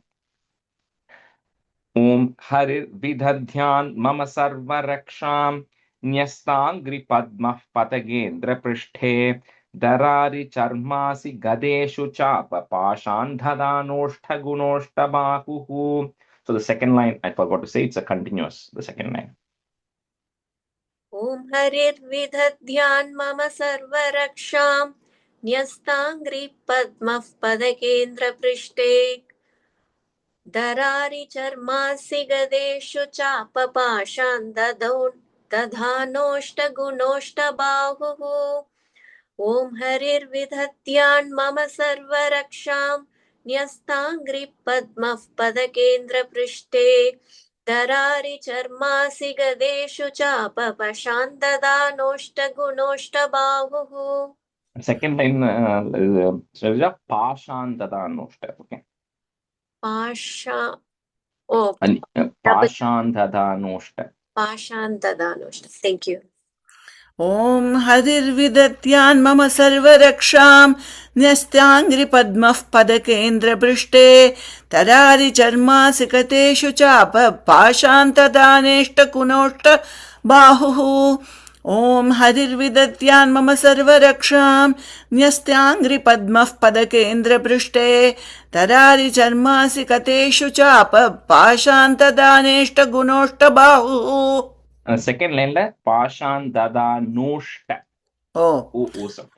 S1: Om Harir Vidhadhyan Mama Sarva Raksham Nyastangri Padmah Patagendra Prishthe Darari Charmasi Gadeshu Chapa Pashan Dhadanoshta Gunoshta Bahuhu. So the second line, I forgot to say, it's a continuous, the second line.
S5: Om Harir Vidhadhyan Mama Sarva Raksham Nyastangri Padmah Padakendra Prishte Darari Charmasi Gadeshu Chapapashan Dadhanoshta Gunoshta Bahuhu. Om Harir Vidhatyan Mama Sarva Raksham Nyastangri Padmah Padakendra Prishte Darari Charmasi Gadeshu Chapapashan Dadhanoshta Gunoshta Bahuhu.
S1: Second line, Sravija, Pashan Dadanoshta. Okay.
S5: Pasha. Oh,
S1: And Pashan Dadanoshta.
S5: Pashan Dadhanoshta. Thank you.
S6: ॐ हरिर्विदत्यान् मम सर्वरक्षां न्यस्ताङ्घ्रिपद्मः पदकेन्द्रपृष्ठे तरारिचर्मासिकतेषु चाप पाशान्तदानेष्टकुनोष्ट बाहुः ॐ हरिर्विदत्यान् मम सर्वरक्षां न्यस्ताङ्घ्रिपद्मः पदकेन्द्रपृष्ठे तरारिचर्मासिकतेषु चाप पाशान्तदानेष्टकुनोष्ट बाहुः.
S1: Second line, Pashan Dadanoshta.
S6: Oh,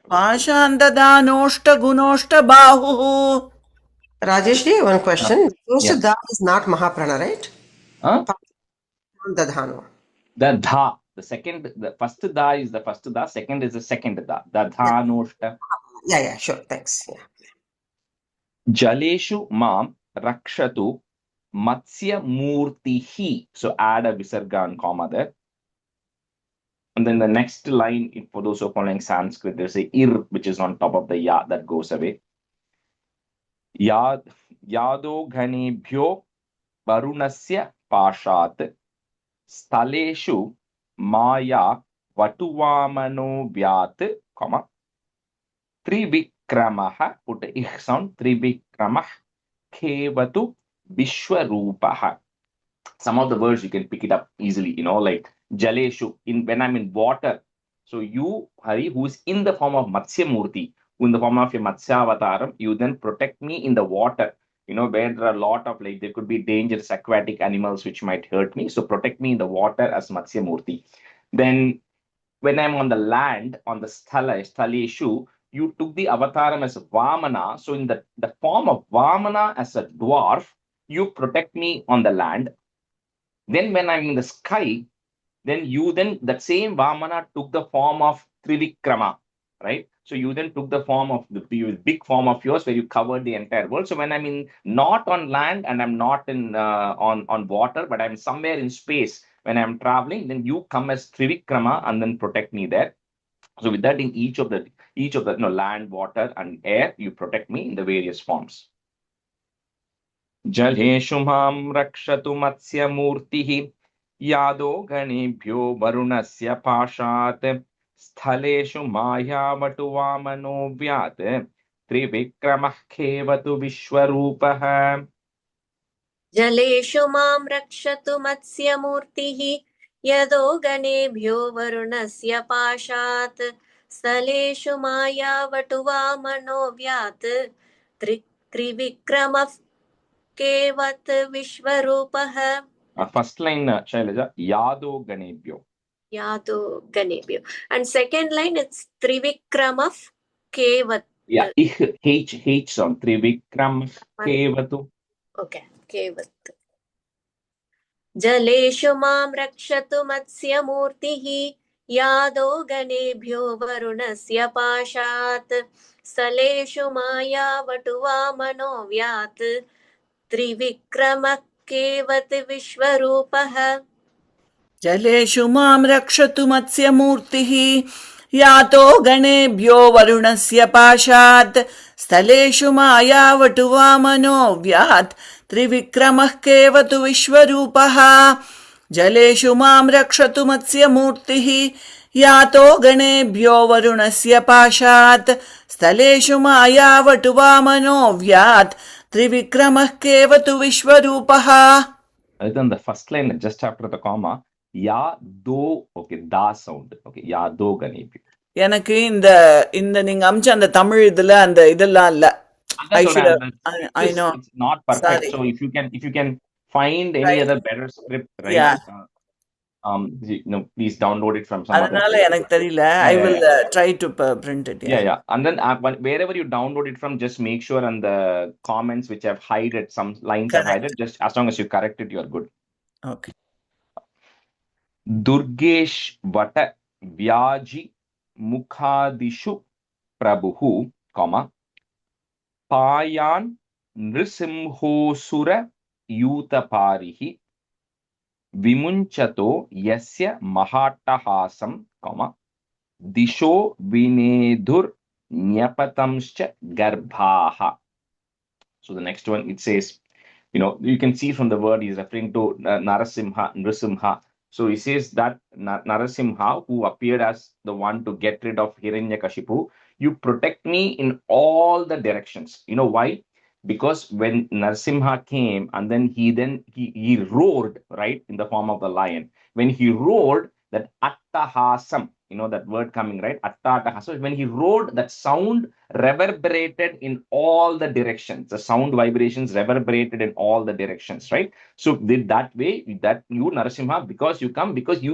S6: Pashan Dadanoshta Gunoshta Bahu.
S8: Rajeshji, one question. First da is not Mahaprana, right? Dadhano.
S1: The dha. The second, the first da is the first da, second is the second da. Dadhanoshta.
S8: Yeah, sure. Thanks. Yeah.
S1: Jaleshu mam rakshatu matsya murtihi. So add a visarga and comma there. And then the next line, for those who are following Sanskrit, there's a ir, which is on top of the ya, that goes away. Yado ghanebhyo varunasya pashat staleshu maya vatuvamano vyat, comma, trivikramaha, put a ich sound, trivikramah khevatu vishwarupaha. Some of the words you can pick it up easily, like Jaleshu, when I'm in water. So you, Hari, who is in the form of Matsya Murti, who in the form of your Matsya Avataram, you then protect me in the water, where there are a lot of, there could be dangerous aquatic animals which might hurt me. So protect me in the water as Matsya Murti. Then when I'm on the land, on the Staleshu, you took the Avataram as Vamana. So in the form of Vamana as a dwarf, you protect me on the land. Then when I'm in the sky, then that same Vamana took the form of Trivikrama, right? So you then took the form of the big form of yours where you covered the entire world. So when I'm not on land and I'm not on water, but I'm somewhere in space, when I'm traveling, then you come as Trivikrama and then protect me there. So with that, in each of the land, water, and air, you protect me in the various forms. Jaleshu mam rakshatu matsya murtihi यादो गणेभ्यो वरुणस्य पाशात् स्थलेषु मायावटुवामनो व्यात् त्रिविक्रमः खेवतु विश्वरूपः
S5: जलेषु मां रक्षतु मत्स्यमूर्तिः यदो गणेभ्यो वरुणस्य पाशात् स्थलेषु मायावटुवामनो व्यात् त्रिविक्रमः केवत् विश्वरूपः
S1: First line, Shailaja, Yado Ganebhyo.
S5: Yado Ganebhyo. And second line, it's Trivikramah Kevat.
S1: Yeah, H sound. Trivikram Kevatu.
S5: Okay, Kevat. जलेषु मां रक्षतु मत्स्यमूर्तिः यादो गणेभ्यो वरुणस्य पाशात् स्थलेषु मायावटुवामनो व्यात् त्रिविक्रमः केवत् विश्वरूपः
S6: जलेषु मां रक्षतु मत्स्यमूर्तिः यातो गणेभ्यो वरुणस्य पाशात् स्थलेषु मायावटुवामनो व्यात् त्रिविक्रमः केवतु विश्वरूपः जलेषु मां रक्षतु मत्स्यमूर्तिः यातो गणेभ्यो वरुणस्य पाशात् स्थलेषु मायावटुवामनो व्यात् त्रिविक्रमः केवतु विश्वरूपः.
S1: Then the first line, just after the comma, Ya do, okay, da sound, okay, Ya do Ganebhyo.
S6: எனக்கு இந்த நீங்க அமிச்ச அந்த தமிழ் இதுல அந்த இதெல்லாம் இல்ல. I know
S1: it's not perfect.
S6: Sorry.
S1: So if you can find any other better script, right?
S6: Yeah.
S1: Please download it from some other
S6: அதனால
S1: place.
S6: எனக்கு தெரியல. I will try to print it.
S1: Yeah. And then wherever you download it from, just make sure on the comments which have hidden, some lines have hidden, just as long as you correct it, you are good.
S6: Okay.
S1: Durgesh Vata Vyaji Mukhadishu Prabhu, comma, Payan Nrisimhosura Yutaparihi Vimunchato Yasya Mahatahasam, comma, Disho Vinedur Nyapatamscha Garbhaha. So the next one, it says, you can see from the word he's referring to Nrisimha. So he says that Narasimha, who appeared as the one to get rid of Hiranyakashipu, you protect me in all the directions. You know why? Because when Narasimha came and then he roared, right, in the form of the lion. When he roared, that attahasam, that word coming, right? Attahasam. When he roared, that sound reverberated in all the directions. The sound vibrations reverberated in all the directions, right? So that way, that you, Narasimha, because you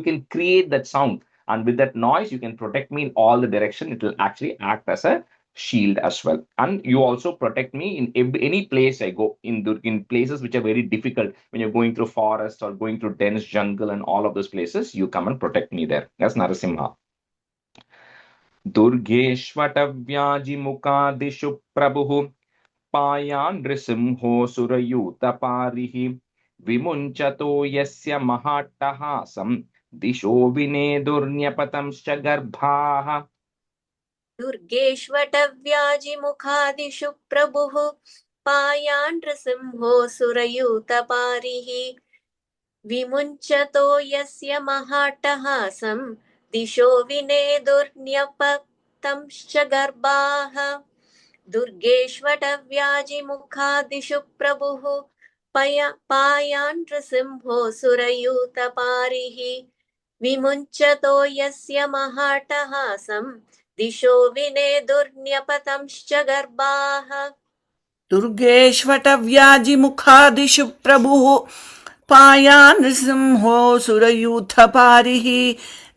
S1: can create that sound. And with that noise, you can protect me in all the direction. It will actually act as a shield as well. And you also protect me in any place I go, in places which are very difficult. When you're going through forest or going through dense jungle and all of those places, you come and protect me there. That's Narasimha. Durgeshvatavyaji Prabhu Payan Nrisimhosura-Yutaparihi Vimunchato Yasya Mahatahasam Disho Vinedurnyapatanscha Garbhaha.
S5: दुर्गेष्वटव्याजिमुखादिषु प्रभुः पायान् नृसिंहोऽसुरयूथपारिः विमुञ्चतो यस्य महाट्टहासं दिशो विनेदुर्न्यपतंश्च गर्भाः दुर्गेष्वटव्याजिमुखादिषु प्रभुः पायान् नृसिंहोऽसुरयूथपारिः विमुञ्चतो यस्य महाट्टहासं दिशो विनेदुर्न्यपतंश्च गर्भाः
S6: दुर्गेष्वटव्याजिमुखादिषु प्रभुः पायान् नृसिंहोऽसुरयूथपारिः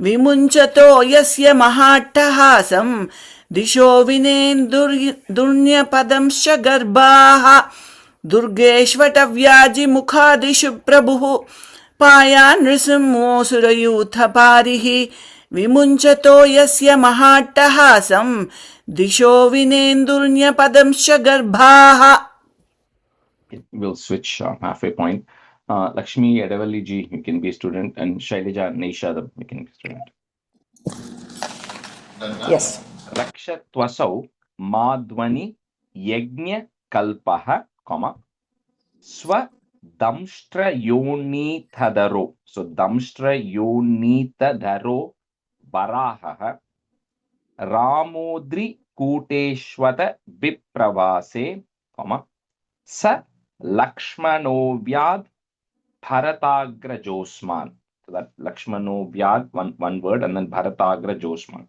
S6: विमुञ्चतो यस्य महाट्टहासं दिशो विनेदुर्न्यपतंश्च गर्भाः दुर्गेष्वटव्याजिमुखादिषु प्रभुः पायान् नृसिंहोऽसुरयूथपारिः विमुञ्चतो यस्य महाट्टहासं दिशो विनेन्दुर्न्यपदंश्च गर्भाः.
S1: We'll switch halfway point. Lakshmi Edavalli ji, you can be a student, and Shailaja Neisha, you can be a student.
S8: Yes.
S1: Rakshatvasau Madhvani Yajna Kalpaha, comma, Swa Damshtra Yoni Thadaro. So Damshtra Yoni Thadaro Varaha Ramodri Kuteshwata Vipravase, Sa Lakshmanovyad Bharatagra Josman. So that Lakshmanovyad, one word, and then Bharatagra Josman.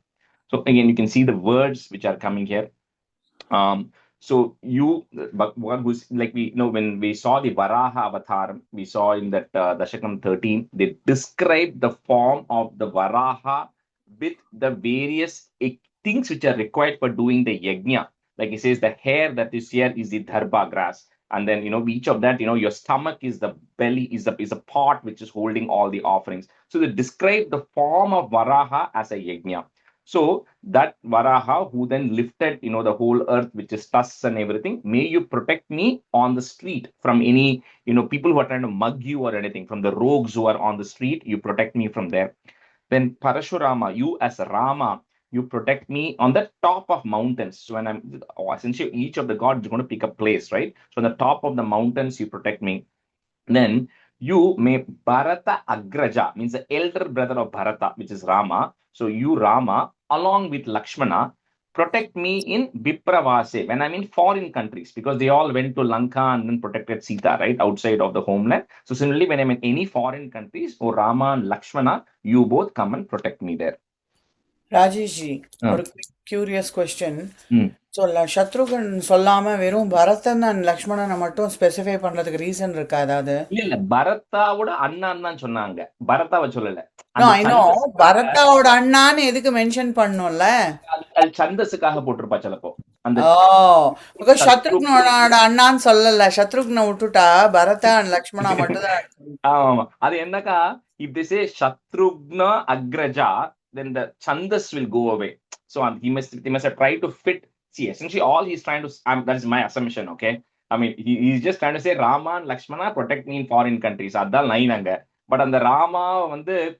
S1: So again, you can see the words which are coming here. So but one who's like when we saw the Varaha avatar, we saw in that Dashakam 13, they describe the form of the Varaha with the various things which are required for doing the yajna. Like he says, the hair that is here is the dharba grass, and then each of that, your stomach is the belly, is a pot which is holding all the offerings. So they describe the form of Varaha as a yajna. So that Varaha who then lifted, the whole earth, which is tusks and everything, may you protect me on the street from any, people who are trying to mug you or anything, from the rogues who are on the street, you protect me from there. Then Parashurama, you as Rama, you protect me on the top of mountains. So when essentially each of the gods is going to pick a place, right? So on the top of the mountains, you protect me. Then you may Bharata Agraja, means the elder brother of Bharata, which is Rama. So you, Rama, along with Lakshmana, protect me in Vipravase, when I'm in foreign countries, because they all went to Lanka and then protected Sita, right, outside of the homeland. So similarly, when I'm in any foreign countries, oh Rama and Lakshmana, you both come and protect me there.
S6: ராஜேஷ்ஜி ஒரு கியூரியஸ் கொஸ்டின் ஸோ சத்ருகன் சொல்லாம வெறும் பரதன் அண்ட் லக்ஷ்மணனை மட்டும் ஸ்பெசிஃபை பண்றதுக்கு ரீசன் இருக்கா ஏதாவது?
S1: இல்ல பரத்தாவோட அண்ணான்னு தான் சொன்னாங்க, பரத்தாவை சொல்லல.
S6: பரத்தாவோட அண்ணான்னு எதுக்கு மென்ஷன் பண்ணும்ல?
S1: சந்தஸுக்காக போட்டிருப்பா சிலப்போ.
S6: சத்ருக்னோட அண்ணான்னு சொல்லல, சத்ருக்னை விட்டுட்டா பரதா அண்ட் லக்ஷ்மணா மட்டும் தான்.
S1: ஆமா, அது என்னக்கா, if they say Shatrugna Agraja, then the chandas will go away. So they must have tried to fit. See, essentially all he's trying to, that is my assumption, okay? I mean, he's just trying to say Rama and Lakshmana protect me in foreign countries. Adal line anga. But அந்த ராமா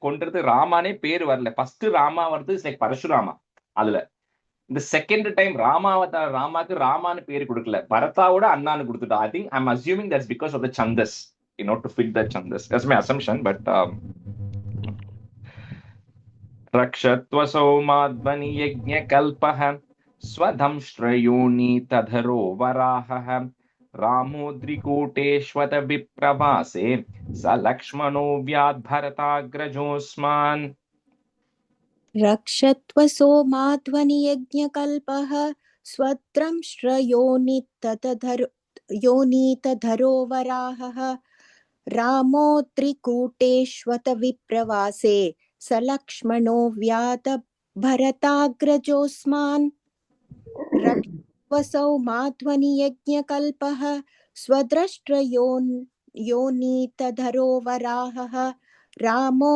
S1: கொன்றது ராமானே பேர் வரல. ஃபர்ஸ்ட் ராமா வருது இஸ் லைக் பரசுராமா. அதுல இந்த செகண்ட் டைம் ராமாக்கு ராமான்னு பேர் கொடுக்கல, பரதாவோட அண்ணான்னு கொடுத்துட்டா. I think I'm assuming that's because of the chandas, to fit the chandas. That's my assumption, but Rakshatva Somadvani Yajna Kalpaha Swadhamstrayoni Tadharo Varaha Ramodrikoteshwata Vipravase Sa Lakshmano Vyad Bharatagrajosman.
S9: रक्षत्वसो माध्वनियज्ञकल्पः स्वद्रंष्ट्रयोनितधरो वराहः रामो त्रिकूटेष्वतविप्रवासे स लक्ष्मणो व्यातभरताग्रजोऽस्मान् रक्षत्वसौ माध्वनियज्ञकल्पः स्वद्रष्ट्रयोनितधरो वराहः रामो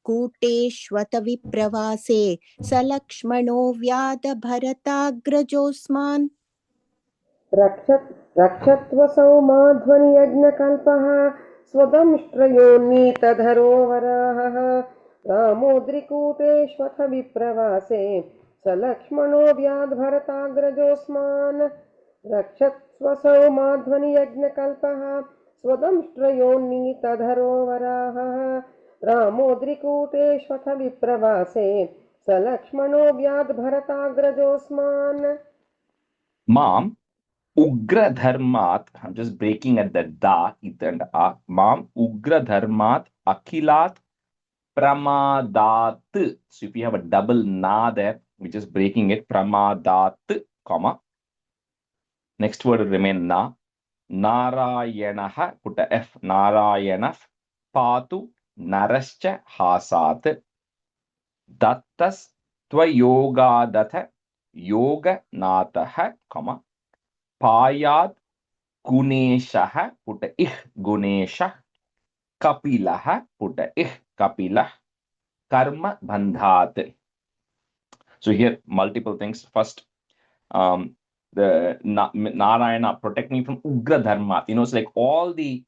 S9: कूटेष्वत विप्रवासे स लक्ष्मणो व्याध भरताग्रजोऽस्मान्
S8: रक्षत्वसौ माध्वनि यज्ञकल्पः स्वदंष्ट्रयोन्नीतधरो वराहः रामोद्रिकूटेष्वथ विप्रवासे स लक्ष्मणो व्याध भरताग्रजोऽस्मान् रक्षत्वसौ माध्वनि यज्ञकल्पः स्वदंष्ट्रयोन्नीतधरो वराहः रामोद्रिकूटेष्वथ विप्रवासे स लक्ष्मणो व्याध भरताग्रजोऽस्मान्.
S1: Mom, Ugra Dharmat, I'm just breaking at the da, it and a. Mom, Ugra Dharmat, Akilat, Pramadat. So if you have a double na there, we're just breaking it. Pramadat, comma. Next word will remain na. Narayanaha, put a F. Narayanah, Patu, Narascha, Hasat. Dattas, Tvayogadatha, Yoga Nataha, comma. Payat Guneshaha, put a ich Gunesha, Kapilaha, put a ich Kapilah, Karma Bandhat. So here multiple things. First, the Narayana protect me from Ugra Dharma. It's like all the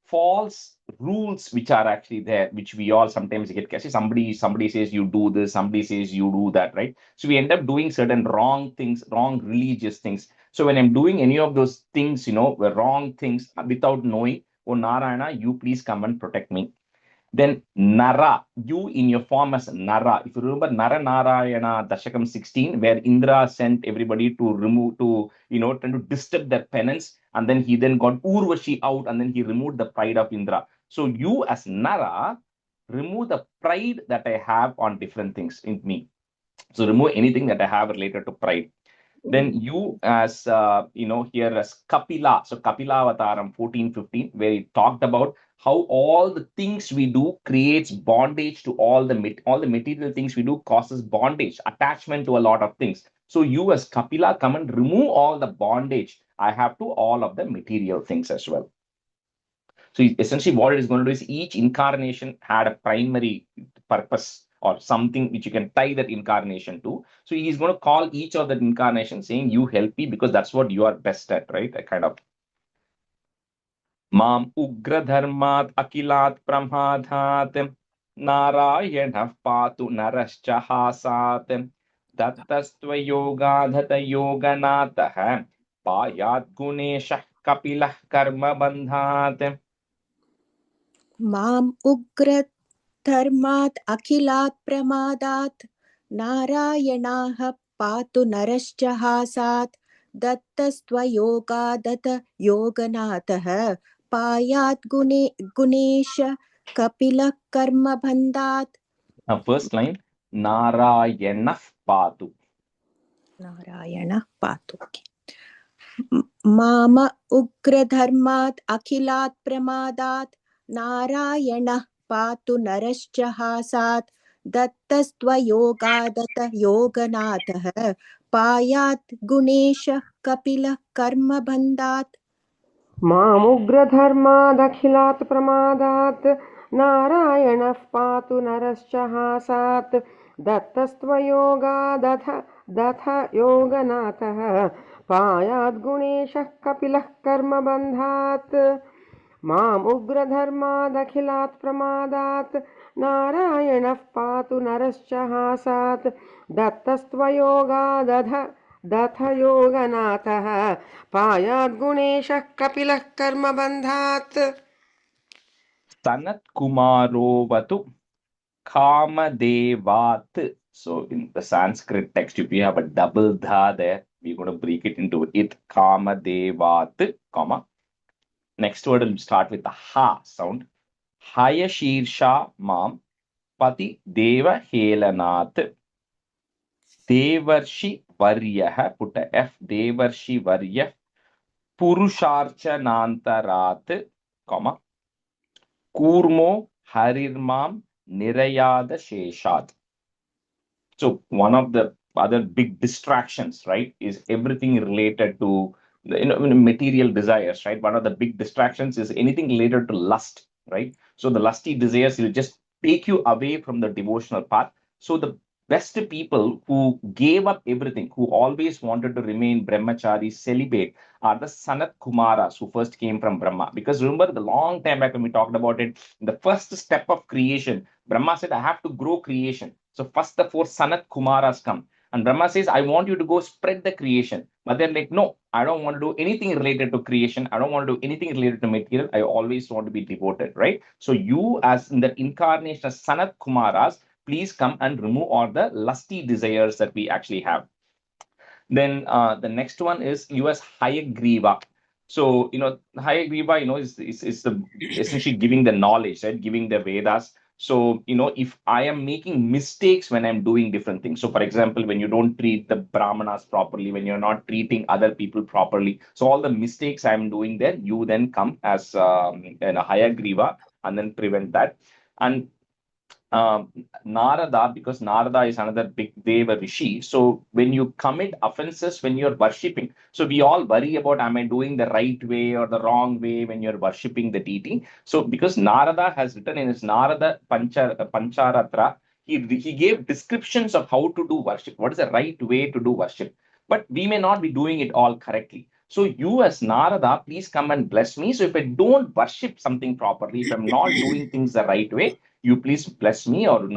S1: false rules which are actually there, which we all sometimes get catchy. Somebody says you do this, somebody says you do that, right? So we end up doing certain wrong things, wrong religious things. So when I'm doing any of those things, wrong things without knowing, oh Narayana, you please come and protect me. Then Nara, you in your form as Nara. If you remember Narayana Dashakam 16, where Indra sent everybody to remove, trying to disturb their penance, and then he then got Urvashi out, and then he removed the pride of Indra. So you as Nara, remove the pride that I have on different things in me. So remove anything that I have related to pride. Then you as, here as Kapila. So Kapila Avataram 14-15, where he talked about how all the things we do creates bondage to all the material things we do causes bondage, attachment to a lot of things. So you as Kapila come and remove all the bondage I have to all of the material things as well. So essentially what it is going to do is each incarnation had a primary purpose or something which you can tie that incarnation to. So he's going to call each of the incarnation saying, you help me because that's what you are best at, right? That kind of. Mam ugra dharmat akilat pramadhat Narayana patu narascha hasat dattastva yoga dhata yoganatah payat guneshah kapilah karma bandhat.
S9: माम् उग्रधर्मात् अखिलात् प्रमादात् नारायणाः पातु नरश्च हासात् दत्तस्त्वयोगादत योगनाथः पायात् गुणेश कपिलः कर्मबन्धात्.
S1: First line, Narayana patu.
S9: नारायणः पातु. माम उग्रधर्मात् अखिलात् प्रमादात् नारायणः पातु नरश्च हासात् दत्तस्त्वयोगादत योगनाथः पायात् गुणेशः कपिलः कर्मबन्धात्.
S8: मामुग्रधर्मादखिलात् प्रमादात् नारायणः पातु नरश्च हासात् दत्तस्त्वयोगादथ योगनाथः पायात् गुणेशः कपिलः कर्मबन्धात्. मामुग्रधर्मादखिलात् प्रमादात् नारायणः पातु नरश्च हासात् दत्तस्त्वयोगादथ योगनाथः पायात् गुणेशः कपिलः कर्मबन्धात्.
S1: Sanat Kumarovatu Kamadevat. So in the Sanskrit text, if you have a double dha there, we're going to break it into it. Kamadevat, comma. Next word will start with the ha sound. Haya Shirsha Mam Pati Deva Helanat Devarshi Varyah, put a F, Devarshi Varyah Purusharchanantarat, comma. Kurmo Harirmam Nirayada Sheshat. So one of the other big distractions, right, is everything related to the material desires, right? One of the big distractions is anything related to lust, right? So the lusty desires will just take you away from the devotional path. So the best people who gave up everything, who always wanted to remain brahmachari, celibate, are the Sanat Kumaras who first came from Brahma. Because remember, the long time back when we talked about it, the first step of creation, Brahma said, I have to grow creation. So first the four Sanat Kumaras come. And Brahma says, I want you to go spread the creation. But they're like, no, I don't want to do anything related to creation. I don't want to do anything related to material. I always want to be devoted, right? So you, as in the incarnation of Sanat Kumaras, please come and remove all the lusty desires that we actually have. Then the next one is you as Hayagriva. So, Hayagriva, is the essentially giving the knowledge, right? Giving the Vedas. So, if I am making mistakes when I'm doing different things. So, for example, when you don't treat the Brahmanas properly, when you're not treating other people properly. So, all the mistakes I'm doing there, you then come as Hayagriva and then prevent that. And Narada, because Narada is another big Deva Rishi. So when you commit offenses when you're worshipping, so we all worry about, am I doing the right way or the wrong way when you're worshipping the deity? So because Narada has written in his Narada Pancharatra, he gave descriptions of how to do worship. What is the right way to do worship? But we may not be doing it all correctly. So you as Narada, please come and bless me. So if I don't worship something properly, if I'm not doing things the right way, you please bless me or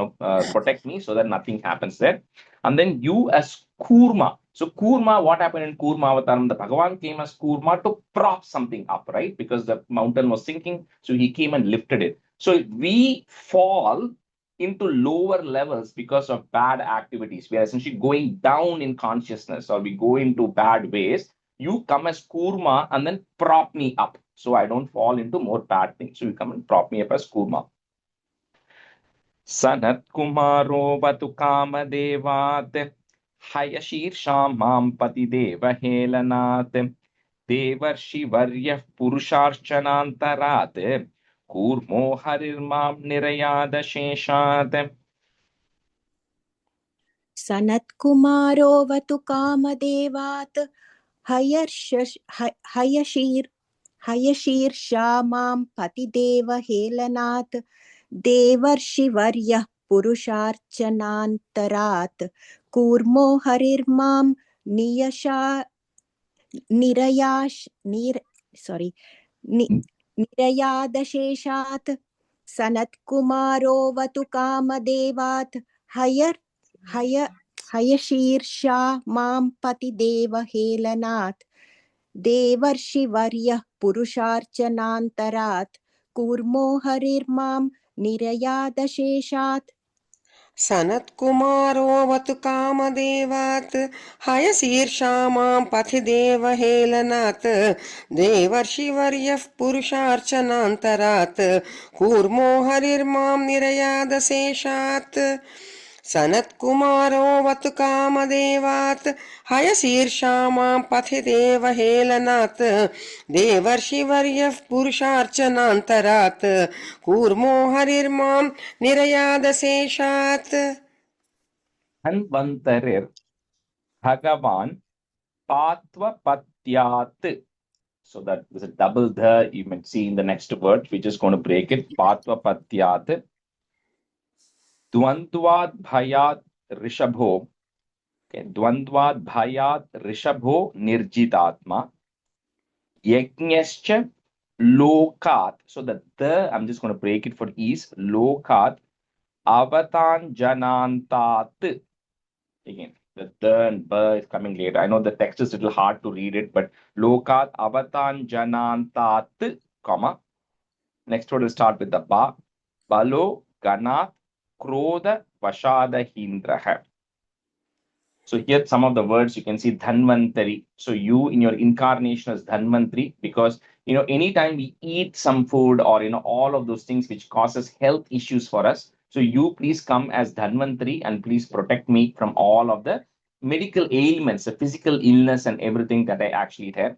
S1: protect me so that nothing happens there. And then you as Kurma. So Kurma, what happened in Kurma Avataram? The Bhagavan came as Kurma to prop something up, right? Because the mountain was sinking. So he came and lifted it. So if we fall into lower levels because of bad activities, we are essentially going down in consciousness or we go into bad ways, you come as Kurma and then prop me up so I don't fall into more bad things. So you come and prop me up as Kurma. Sanat Kumaro Vatu Kamadevat Hayashirsham Mam Pati Deva Helanat Devarshi Varyah Purusharchanantarat Kurmo Harirmam Nirayada Sheshat.
S9: सनत्कुमारो वतु कामदेवात् हयशीर्षा मां पतिदेव हेलनात् देवर्षिवर्यः पुरुषार्चनान्तरात् कूर्मो हरिर्मां निरयादशेषात् सनत्कुमारो वतु कामदेवात् हयशीर्षा मां पतिदेव हेलनात् देवर्षिवर्यः पुरुषार्चनान्तरात् कूर्मो हरिर्मां निरयादशेषात्
S8: सनत्कुमारो वतु कामदेवात् हयशीर्षा मां पथिदेव हेलनात् देवर्षिवर्यः पुरुषार्चनान्तरात् कूर्मो हरिर्मां निरयादशेषात् सनत्कुमारो वतु कामदेवात् हयशीर्षा मां पथिदेव हेलनात् देवर्षिवर्यः पुरुषार्चनान्तरात् कूर्मो हरिर्मां निरयादशेषात्
S1: Dhanvantarir Bhagavan Patvapatyaat. So that is a double the you might see in the next word. We're just going to break it. Patvapatyaat. Dvandvad Bhayat Rishabho. Okay. Dvandvad Bhayat Rishabho Nirjitatma. Yajnascha Lokat. So the I'm just going to break it for ease. Lokat Avatan Janantat. Again, the and ba is coming later. I know the text is a little hard to read it, but Lokat Avatan Janantat, comma. Next word will start with the ba. Balo Ganat Krodha Vashada Hindraha. So here some of the words you can see Dhanvantari. So you in your incarnation as Dhanvantari, because anytime we eat some food or all of those things which causes health issues for us. So you please come as Dhanvantari and please protect me from all of the medical ailments, the physical illness and everything that I actually have.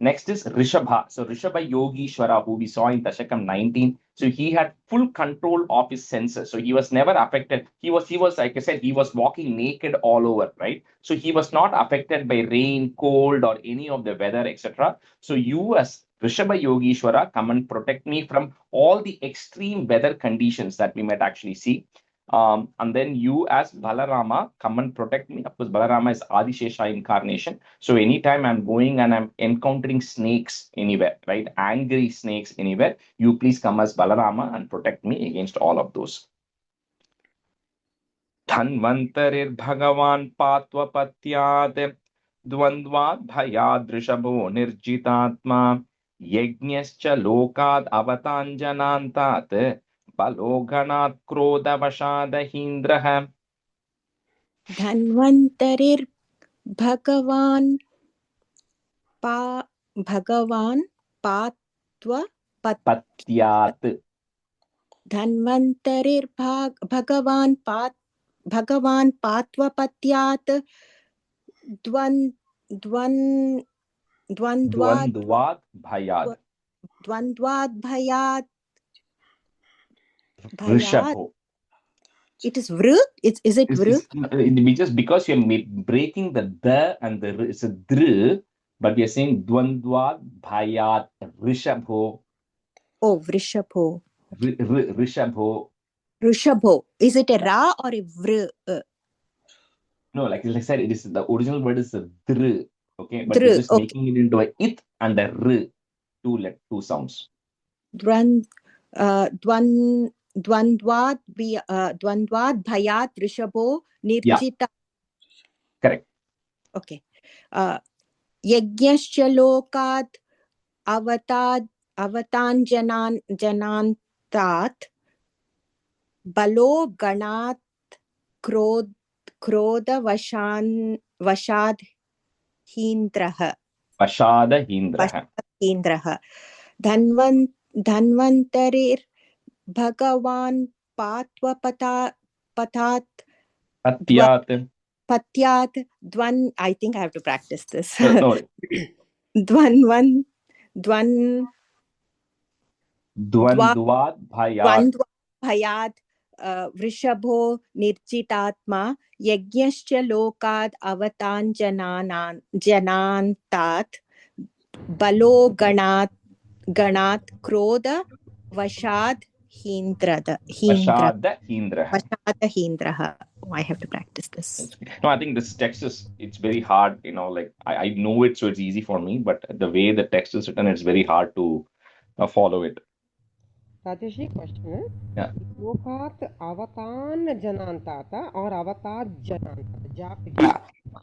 S1: Next is Rishabha. So Rishabha Yogishwara, who we saw in Dashakam 19. So he had full control of his senses. So he was never affected. He was, like I said, he was walking naked all over, right? So he was not affected by rain, cold, or any of the weather, etc. So you as Rishabha Yogishwara, come and protect me from all the extreme weather conditions that we might actually see. And then you as Balarama, come and protect me. Of course, Balarama is Adishesha incarnation. So anytime I'm going and I'm encountering snakes anywhere, right? Angry snakes anywhere, you please come as Balarama and protect me against all of those. Dhanvantarir Bhagavan Patvapatyat Dvandvad Bhayad Rishabho Nirjitatma Yajnascha Lokad Avatanjanantat Baloganat Krodavashadahindraha.
S9: धन्वन्तरिर् भगवान्
S1: Patyat.
S9: धन्वन्तरिर् भगवान् पात्वपत्यात्
S1: Dvandvad Bhayad
S9: भयात्
S1: Rishabho.
S9: It is vru? Is it vru?
S1: Just because you're breaking the and the it's a dr, but we are saying Dvandvad Bhayat Rishabho.
S9: Oh, Vrishabho.
S1: Rishabho.
S9: Rishabho. Is it a ra or a vru?
S1: No, like I said, it is the original word is a dr. Okay, but we're just making it into a it and a r, two sounds.
S9: Dvandvad bhayat rishabho nirjita.
S1: Correct.
S9: Okay. Yajnascha lokat avatan janantat balo ganat krodha vashad hindraha. Dhanvantarir Bhagavan patyat dvan. I think I have to practice this.
S1: No.
S9: Dvandvad bhayat vrishabho nirjitatma yajnascha lokad avatan janantat balo ganat krodha vashad hindraha. I have to practice this.
S1: No, I think this text it's very hard, like I know it, so it's easy for me, but the way the text is written, it's very hard to follow it.
S8: Rajesh, question.
S1: Yeah.
S8: Lokat avatan janantata or avatat janantata?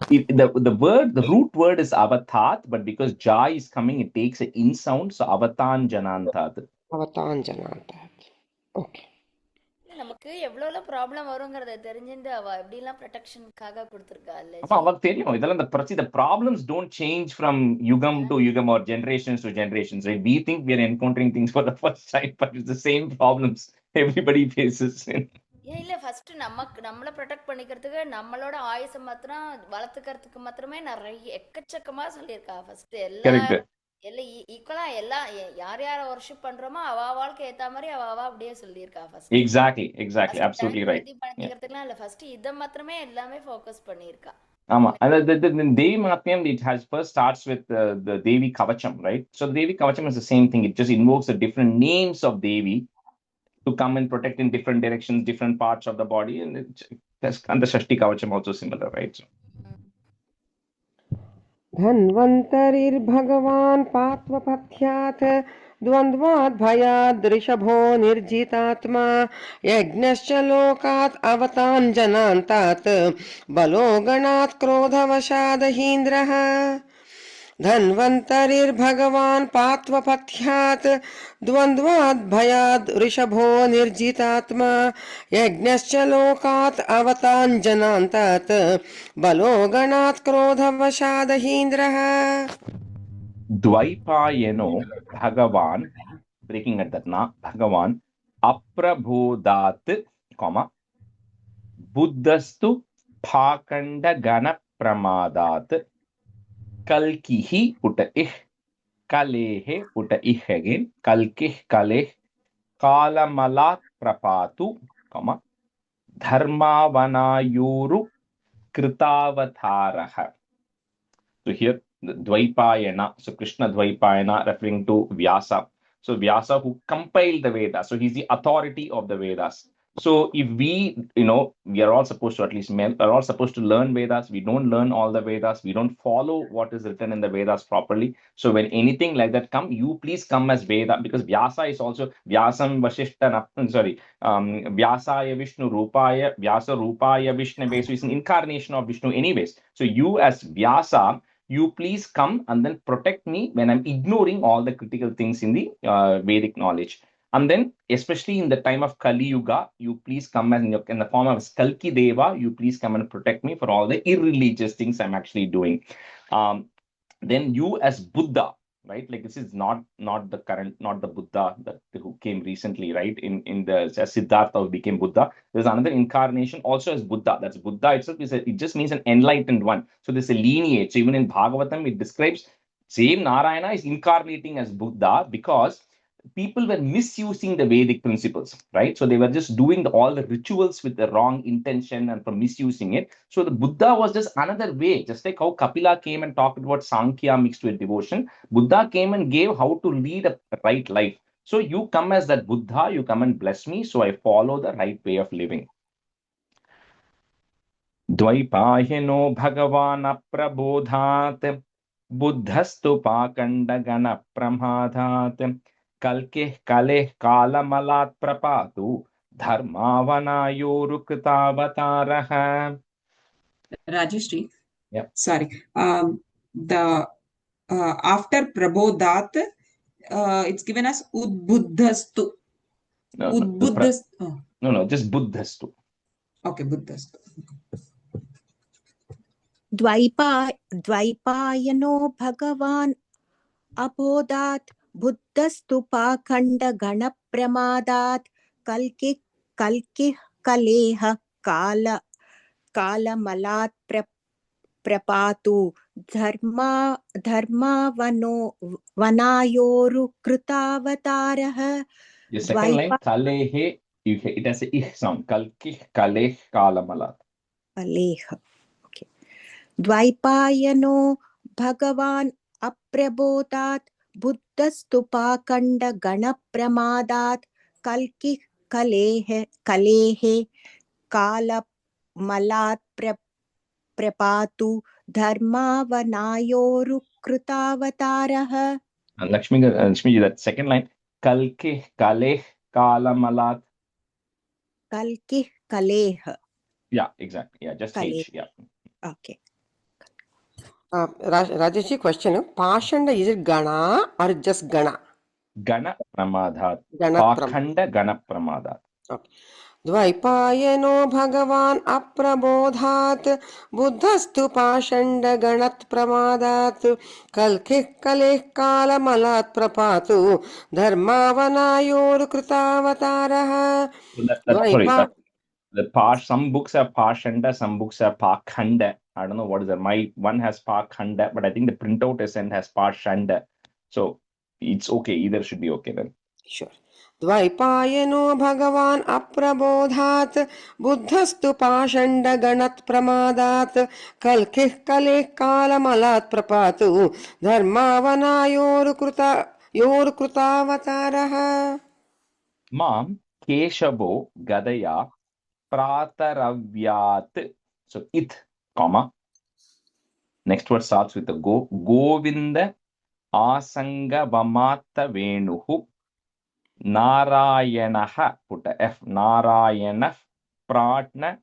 S1: The root word is avatat, but because ja is coming, it takes an in sound, so avatan janantat.
S8: Avatan janantat. Okay.
S10: நமக்கு எவ்வளவு ப்ராப்ளம் வரும்ங்கறத தெரிஞ்சிருந்து அவ எப்படிலாம் ப்ரொடெக்ஷனுக்காக கொடுத்திருக்கால.
S1: அப்ப அவங்களுக்கு தெரியும் இதெல்லாம் the problems don't change from yugam to yugam or generations to generations, right? We think we are encountering things for the first time, but it's the same problems everybody faces.
S10: இல்ல ஃபர்ஸ்ட் நம்மள ப்ரொடெக்ட் பண்ணிக்கிறதுக்கு நம்மளோட ஆயுசை மாத்திரம் வளர்த்துக்கிறதுக்கு மாத்திரமே நிறைய எக்கச்சக்கமா சொல்லியிருக்கா. ஃபர்ஸ்ட் எல்லாம் ஈக்குவலா எல்லாம் யார் யார வர்ஷிப் பண்றோமோ அவ வாழ்க்கை ஏத்த மாதிரி அவ அப்படியே சொல்லியிருக்கா. First
S1: exactly absolutely right.
S10: பண்ணிக்கிறதுக்குலாம் இல்ல, ஃபர்ஸ்ட் இத மாத்திரமே எல்லாமே ஃபோக்கஸ் பண்ணியிருக்கா.
S1: Ama. And the Devi Mahatmyam, it first starts with the Devi Kavacham, right? So the Devi Kavacham is the same thing. It just invokes the different names of Devi to come and protect in different directions, different parts of the body. And the Shashti Kavacham also similar, right? So.
S8: Dhanvantarir Bhagavan Patvapathyat Dvandvad Bhayad Rishabho Nirjitatma Yajnascha Lokat Avatan Janantat Balo Ganat Krodhavashad Hindraha. Dhanvantarir Bhagavan Patvapathyat Dvandvad Bhayad Rishabho Nirjitatma Yajnascha Lokat Avatan Janantat Balo Ganat Krodhavashad Hindraha.
S1: Dvaipayano Bhagavan, breaking at that na, Bhagavan Apr-12, Buddhastu Phakanda Gana Pramadat Kalkihi put ih Kalehe put ih again Kalkih Kaleh Kalamalat Prapatu, Dharmavanayuru Kritavataraha. So here the Dvaipayana, so Krishna Dvaipayana referring to Vyasa. So Vyasa who compiled the Vedas. So he's the authority of the Vedas. So if we are all supposed to, at least men are all supposed to learn Vedas. We don't learn all the Vedas. We don't follow what is written in the Vedas properly. So when anything like that come, you please come as Veda, because Vyasa is also Vyasam Vashishta, Vyasaya Vishnu Rupaya, Vyasa Rupaya Vishnave. So it's an incarnation of Vishnu anyways. So you as Vyasa, you please come and then protect me when I'm ignoring all the critical things in the Vedic knowledge. And then, especially in the time of Kali Yuga, you please come as in the form of Kalki Deva, you please come and protect me for all the irreligious things I'm actually doing. Then you as Buddha, right? Like this is not the Buddha who came recently, right? In the Siddhartha who became Buddha. There's another incarnation also as Buddha. That's Buddha itself. It just means an enlightened one. So there's a lineage. So even in Bhagavatam, it describes same Narayana is incarnating as Buddha because people were misusing the Vedic principles, right? So they were just doing all the rituals with the wrong intention and from misusing it. So the Buddha was just another way, just like how Kapila came and talked about Sankhya mixed with devotion. Buddha came and gave how to lead a right life. So you come as that Buddha, you come and bless me, so I follow the right way of living. Dvaipayano Bhagavan Aprabodhat बुद्धस्तु पाखण्डगणप्रमादात् कल्किः कलेः कालमलात् प्रपातु धर्मावनायोरुकृतावतारः.
S3: Rajeshri,
S1: Yeah.
S3: sorry. The after Prabodhat, it's given as Udbuddhastu. Udbuddhastu.
S1: No, just Buddhastu.
S3: Okay, Buddhastu.
S9: द्वैपायनो भगवान् अबोधात् बुद्धस्तु पाखण्डगणप्रमादात् कल्किः कलेह कालमलात् प्रपातु धर्मावनायोरुकृतावतारः.
S1: The second line, kalehe, it has a ich sound. Kalkih kaleh kalamalat.
S9: कलेह. Okay. द्वैपायनो भगवान् अप्रबोधात् बुद्धस्तु पाखण्डगणप्रमादात् कल्किः कलेः कालमलात् प्रपातु धर्मावनायोरुकृतावतारः.
S1: Lakshmi, that second line, kalkih kaleh kalamalat.
S9: कल्किः कलेह.
S1: Yeah, exactly. Yeah, just
S9: Kale.
S1: H. Yeah.
S9: Okay.
S8: Rajesh, question. Pashanda, is it Gana or just Gana?
S1: Gana pramadhat.
S8: Gana
S1: Pakhanda gana pramadhat.
S8: Okay. द्वैपायनो भगवान् अप्रबोधात् बुद्धस्तु पाषण्ड गणत् प्रमादात् कल्किः कलेः कालमलात् प्रपातु धर्मावनायोरुकृतावतारः.
S1: Some books are Pashanda, some books are Pakhanda. I don't know what is that. My one has Pakhanda, but I think the printout is sent has Pashanda. So it's okay. Either should be okay then.
S8: Sure. द्वैपायनो भगवान् अप्रबोधात् बुद्धस्तु पाषण्ड गणत् प्रमादात् कल्किः कलेः कालमलात् प्रपातु धर्मावनायोरुकृतावतारः.
S1: Mam Keshavo Gadaya Prataravyat. So it, comma. Next word starts with a go. Govinda Asanga Vamata Venuhu Narayanaha, put a F, Narayana Pratna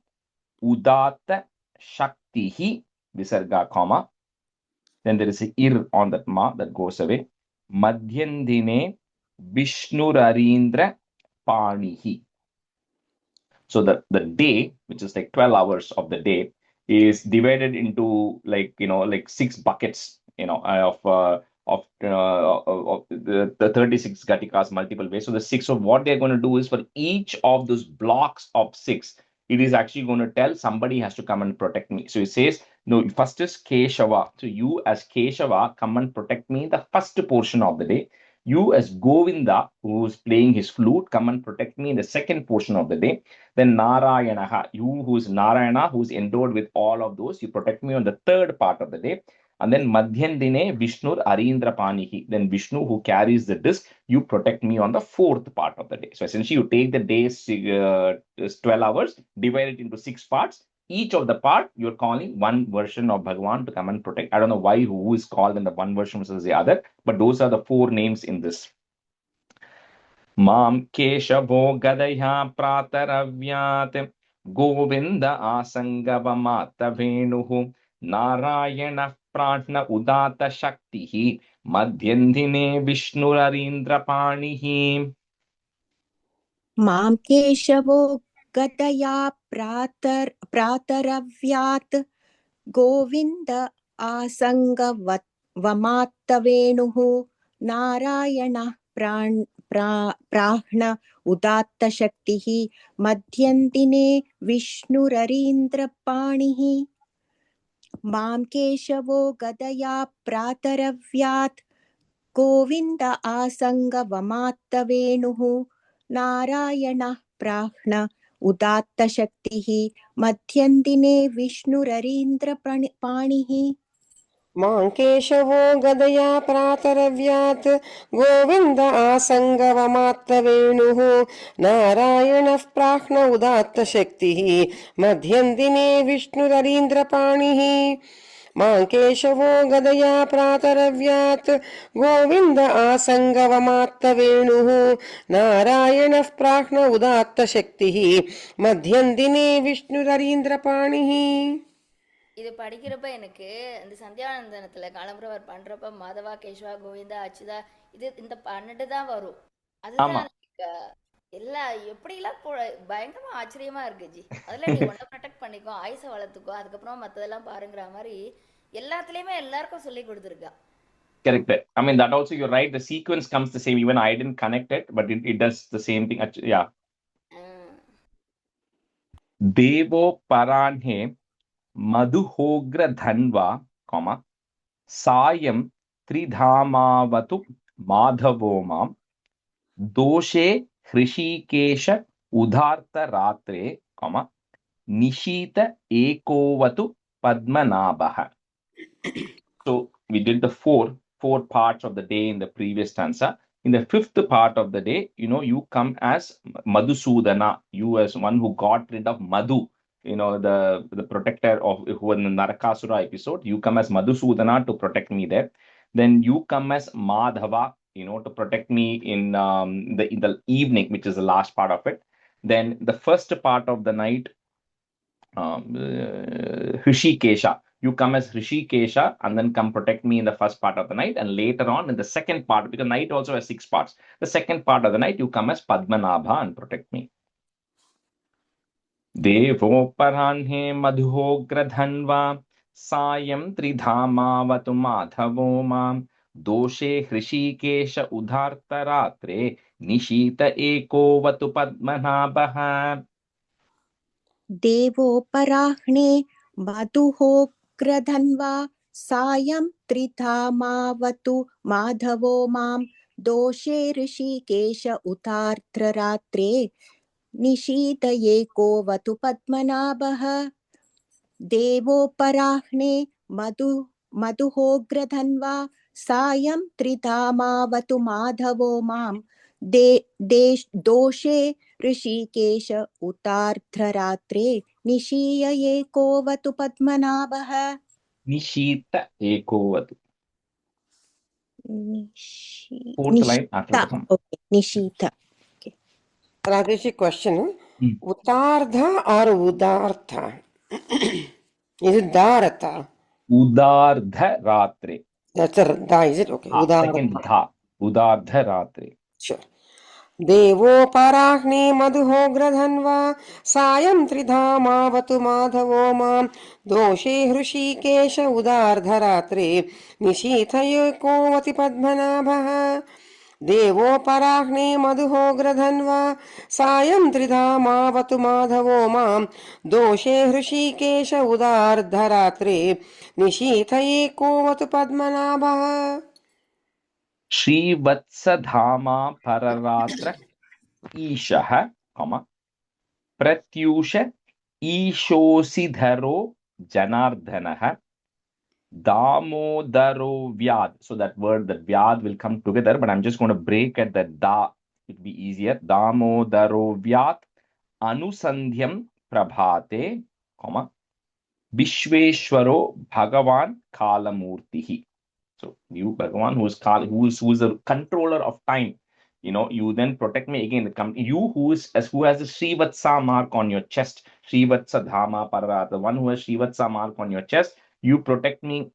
S1: Udata Shaktihi Visarga, comma. Then there is a ir on that ma that goes away. Madhyandine Vishnurarindra Panihi. So the day, which is like 12 hours of the day, is divided into like 6 buckets, of the 36 Gatikas multiple ways. So the 6 of what they're going to do is for each of those blocks of 6, it is actually going to tell somebody has to come and protect me. So it says, no, first is Keshava. So you as Keshava come and protect me the first portion of the day. You as Govinda, who's playing his flute, come and protect me in the second portion of the day. Then Narayana, you who's Narayana, who's endowed with all of those, you protect me on the third part of the day. And then Madhyandine Vishnur Arindra Panihi. Then Vishnu, who carries the disc, you protect me on the fourth part of the day. So essentially, you take the day's 12 hours, divide it into 6 parts. Each of the part, you're calling one version of Bhagavan to come and protect. I don't know why who is called in the one version versus the other, but those are the 4 names in this. Mam Keshavo Gadaya Prataravyat Govinda Asangavamata Venuhu Narayana Pratna Udata Shaktihi Madhyandine Vishnurarindra Panihi.
S9: मां केशवो गदया प्रातरव्यात् गोविन्द आसङ्गवमात्तवेणुः नारायणः प्राह्न उदात्तशक्तिः मध्यन्दिने विष्णुररीन्द्रपाणिः. मां केशवो गदया प्रातरव्यात् गोविन्द आसङ्गवमात्तवेणुः नारायणः प्राह्न उदात्तशक्तिः मध्यन्दिने विष्णुररीन्द्रपाणिः.
S8: मां केशवो गदया प्रातरव्यात् गोविन्द आसङ्गवमात्तवेणुः नारायणः प्राह्न उदात्तशक्तिः मध्यन्दिने विष्णुररीन्द्रपाणिः. मां केशवो गदया प्रातरव्यात् गोविन्द आसङ्गवमात्तवेणुः नारायणः प्राह्न उदात्तशक्तिः मध्यं दिने विष्णुररीन्द्रपाणिः.
S10: இது படிக்கிறப்ப எனக்கு இந்த சந்தியானந்தனத்துல காலம்புரவர் பண்றப்ப மாதவா கேசவா கோவிந்தா அச்சுதா இந்த 12 தான் வரும். அதுதான் எல்லாம் எப்படிலாம் பயங்கரமா ஆச்சரியமா இருக்கு ஜி. அதெல்லாம் நீ ஒன்ன ப்ரொடெக்ட் பண்ணிக்கோ, ஆயுச வளர்த்துக்கோ, அதுக்கப்புறம் மத்ததெல்லாம் பாருங்கிற மாதிரி எல்லாத்துலயுமே எல்லாருக்கும் சொல்லி கொடுத்துருக்கா.
S1: Correct. I mean, that also you're right. The sequence comes the same. Even I didn't connect it, but it does the same thing. Yeah. Devo paranhe madhuhogra dhanva, comma, sayam tridhamavatu madhavo mam, doshe hrishikesha udharta ratre, comma, nishita ekovatu padmanabha. So we did the four parts of the day in the previous stanza. In the fifth part of the day, you come as Madhusudana, you as one who got rid of Madhu, the protector of who in the Narakasura episode. You come as Madhusudana to protect me there. Then you come as Madhava, to protect me in the evening, which is the last part of it. Then the first part of the night, Hrishikesha. You come as Hrishikesha and then come protect me in the first part of the night. And later on in the second part, because night also has 6 parts, the second part of the night, you come as Padmanabha and protect me. Devo paranhe madhuhogra dhanva sayam tridhamavatu madhavo mam doshe Hrishikesha udharta ratre nishita ekovatu padmanabha.
S9: देवोपराह्णे मधुहोग्रधन्वा सायं त्रिधामावतु माधवो मां दोषे ऋषिकेश उतार्द्ररात्रे निशीतये कोवतु पद्मनाभः. देवोपराह्णे मधुहोग्रधन्वा सायं त्रिधामावतु माधवो मां दोषे Hrishikesh उतार्द्ररात्रे निशीतये कोवतु पद्मनाभः.
S1: Nishita ekovatu.
S9: Nishita. Okay.
S8: Rajesh, question. Utardha or Udartha? Is it Dharata?
S1: Udardha Ratre.
S8: That's a Da, is it? Okay.
S1: Second Dha. Udardha Ratre.
S8: Sure. देवोपराह्ने मधुहोग्रधन्वा सायं त्रिधामावतु माधवो मां दोषे हृषीकेश उदार्धरात्रे निशीथये कोवति पद्मनाभः. देवोपराह्ने मधुहोग्रधन्वा सायं त्रिधामावतु माधवो मां दोषे Hrishikesh उदार्धरात्रे निशीथये कोवतु पद्मनाभः.
S1: श्रीवत्सधामा पररात्र ईशः, Pratyush ईशोऽसिधरो जनार्दनः दामोदरो vyad. So that word, that vyad will come together, but I'm just going to break at the da. It'll be easier. Damodaro vyad anusandhyam prabhate, Vishweshwaro Bhagavan Kalamurtihi. So you, Bhagavan, who is the controller of time, you then protect me again. You who has the Srivatsa mark on your chest, Srivatsa Dhama Parara, the one who has Srivatsa mark on your chest, you protect me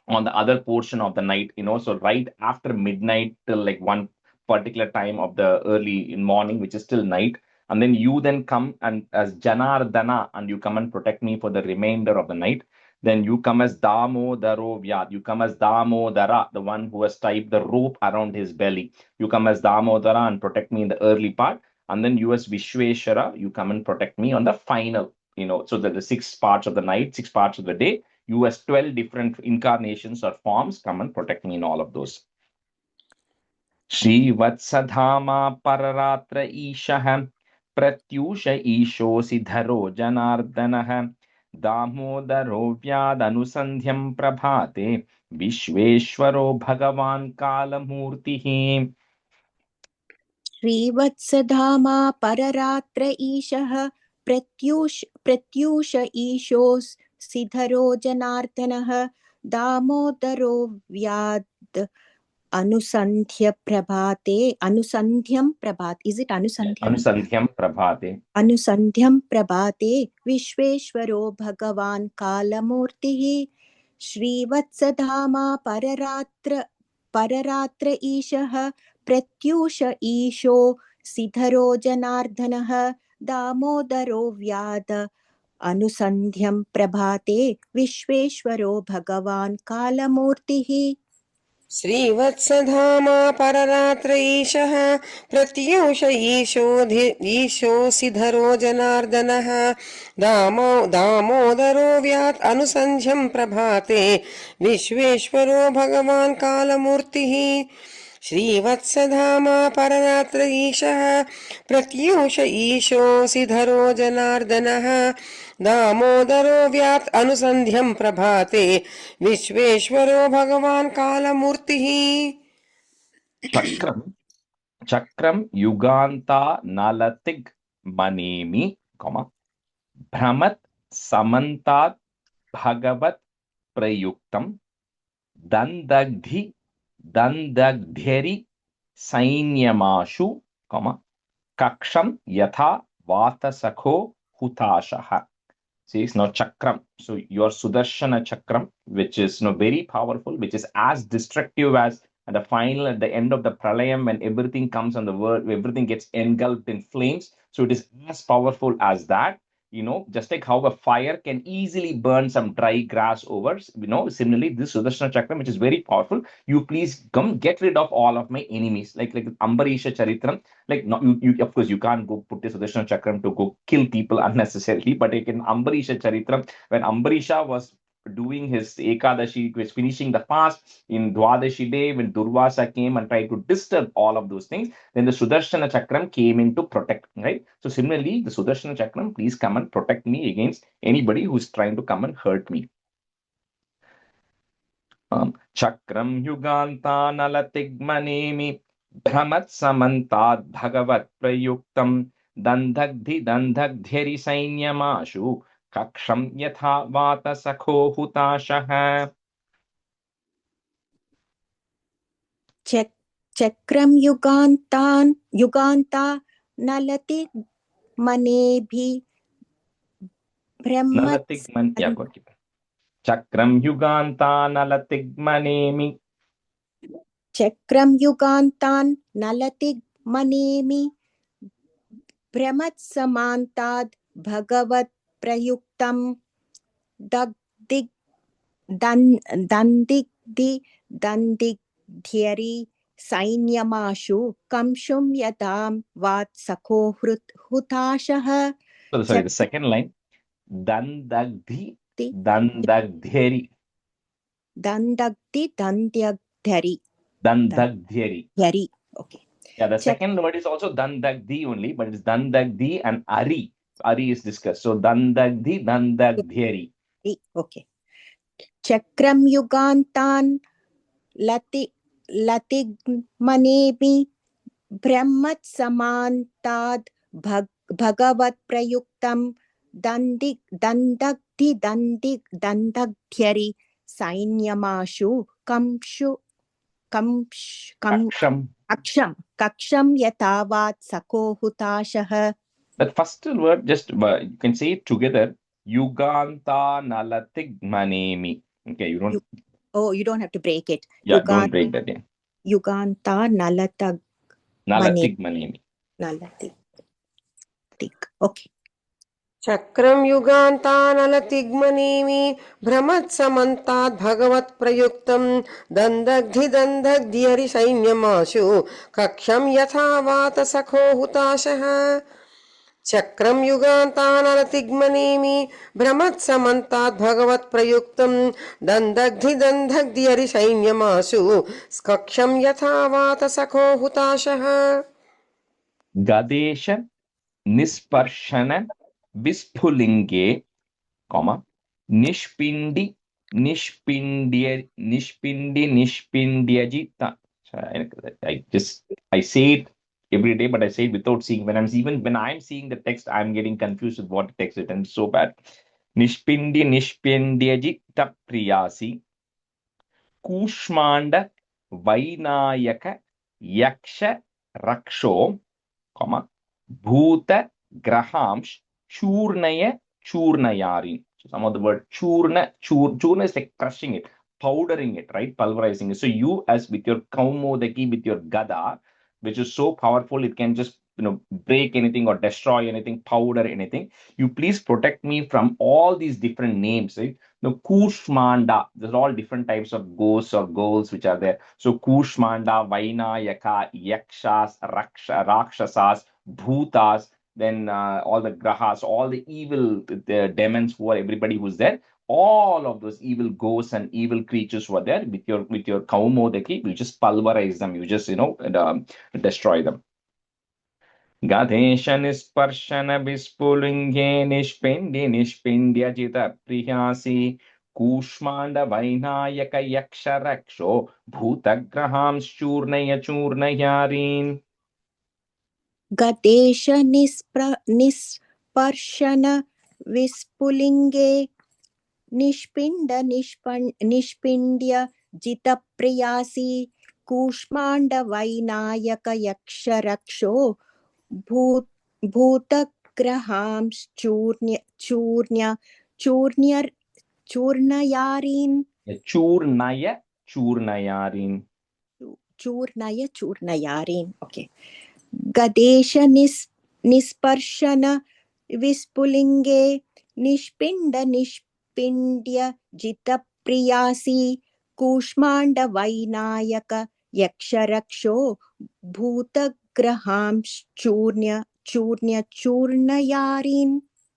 S1: on the other portion of the night, so right after midnight till like one particular time of the early morning, which is still night. And then you then come and as Janardana, and you come and protect me for the remainder of the night. Then you come as Damodaro Vyad. You come as Damodara, the one who has tied the rope around his belly. You come as Damodara and protect me in the early part. And then you as Vishweshwara, you come and protect me on the final, so that the 6 parts of the night, 6 parts of the day, you as 12 different incarnations or forms come and protect me in all of those. Shri Vatsadhama Pararatra Ishah Pratyusha Ishosi Dharo Janardanah Damodaro Vyad Anusandhyam Prabhate Vishweshwaro Bhagavan Kalamurtihi.
S9: श्रीवत्सधामा पररात्र ईशः Pratyush ईशोस् सिधरो जनार्दनः दामोदरो व्याद् अनुसन्ध्य प्रभाते अनुसन्ध्यं प्रभात इज इट
S1: Anusandhyam prabhate.
S9: अनुसन्ध्यं प्रभाते विश्वेश्वरो भगवान् कालमूर्तिः श्रीवत्सधामा पररात्र ईशः प्रत्यूष ईशो सिधरो जनार्दनः दामोदरो व्याद अनुसन्ध्यं प्रभाते विश्वेश्वरो भगवान् कालमूर्तिः
S8: श्रीवत्सधामा पररात्र ईशः प्रत्यूष ईशोऽसिधरो जनार्दनः दामोदरो व्यात् अनुसन्ध्यं प्रभाते विश्वेश्वरो भगवान् कालमूर्तिः श्रीवत्सधामा पररात्र ईशः प्रत्यूष ईशोऽसिधरो जनार्दनः दामोदरो व्यात् अनुसन्ध्यं प्रभाते विश्वेश्वरो भगवान् कालमूर्तिः
S1: Chakram yuganta nalatig manemi, Brahmat samantat bhagavat prayuktam dandagdhyari sainyamashu, kaksham yatha vatasakho hutashaha. Says now chakram. So your Sudarshana chakram, which is very powerful, which is as destructive as at the end of the pralayam, when everything comes on the world, everything gets engulfed in flames. So it is as powerful as that. Just like how a fire can easily burn some dry grass over, similarly, this Sudarshana chakram, which is very powerful, you please come get rid of all of my enemies. Like Ambarisha Charitram, like no, you of course you can't go put this Sudarshana chakram to go kill people unnecessarily, but like in Ambarisha Charitram, when Ambarisha was doing his Ekadashi, was finishing the fast in Dwadashi day, when Durvasa came and tried to disturb all of those things, then the Sudarshana chakram came in to protect, right? So similarly, the Sudarshana chakram, please come and protect me against anybody who's trying to come and hurt me. Chakram yuganta nalatigmanemi Brahmat samantad bhagavat prayuktam dandagdhyari sainyamashu kaksham yatha vata sakho hutashaha.
S9: चक्रं युगान्ता नलति मनेभि
S1: Chakram yuganta nalatigmanemi.
S9: चक्रं युगान्तान् नलतिग्मनेमि भ्रमत्समान्ताद् भगवत् प्रयुक्तं दन्दिग्ध्यरि सैन्यमाशु कंशुं यतां वात्सखो हुताशः.
S1: Sorry, the second line. Dandagdhyari.
S9: Okay.
S1: Yeah, the second word is also Dandagdhi only, but it's Dandagdhi and Ari. Ari is discussed. So Dandagdhyari.
S9: Okay. Chakram yugantan latigmanemi brahmat samantad bhagavat prayuktam dandagdhyari sainyamashu kaksham yatavat sakho hutashah.
S1: That first word, just you can say it together. Yuganta nalatigmanemi. Okay, you don't.
S9: You don't have to break it.
S1: Yeah, don't break that. Yeah.
S9: Yuganta
S1: nalatigmanemi.
S9: Okay.
S8: चक्रं युगान्तानलतिग्मनेमि भ्रमत्समन्ताद् भगवत् प्रयुक्तं दन्दग्धि सैन्यमाशु कक्षं यथा वातसखो हुताशः. चक्रं युगान्तानलतिग्मनेमि भ्रमत्समन्ताद् भगवत् प्रयुक्तं दन्दग्धि सैन्यमाशु कक्षं यथा वातसखो हुताशः.
S1: Gadesha nisparshana Visphulinge, nishpindyajita. I say it every day, but I say it without seeing. When I'm seeing the text, I'm getting confused with what text it is, and it's so bad. Nishpindi nishpindyaji priyasi Kushmanda Vainayaka Yaksha Raksho, comma, Bhuta Grahamsh Churnaya Churnayari. So some of the word churna is like crushing it, powdering it, right? Pulverizing it. So you, as with your kaumodaki, with your gada, which is so powerful, it can just break anything or destroy anything, powder anything. You please protect me from all these different names, right? No, Kushmanda, there's all different types of ghosts or ghouls which are there. So Kushmanda, Vainayaka, Yakshas, Rakshasas, Bhutas, then all the grahas, all the evil the demons who are everybody who's there. All of those evil ghosts and evil creatures who are there with your kaumodaki, you just pulverize them, you just destroy them. Gadesha nisparshana vispulunge nishpindi nishpindyajita priyasi Kushmanda Vainayaka Yaksha Raksho Bhutagraham Churnaya Churnayarin.
S9: Gadesha nisparshana vispulinge nishpindya jita priyasi Kushmanda Vainayaka Yaksha Raksho Bhutagraham Churnayarin. Churnayarin. Okay. Gadesha nisparshana vispulinge nishpindya jita priyasi Kushmanda Vainayaka Yaksharaksho Bhutagraham Churnayarin.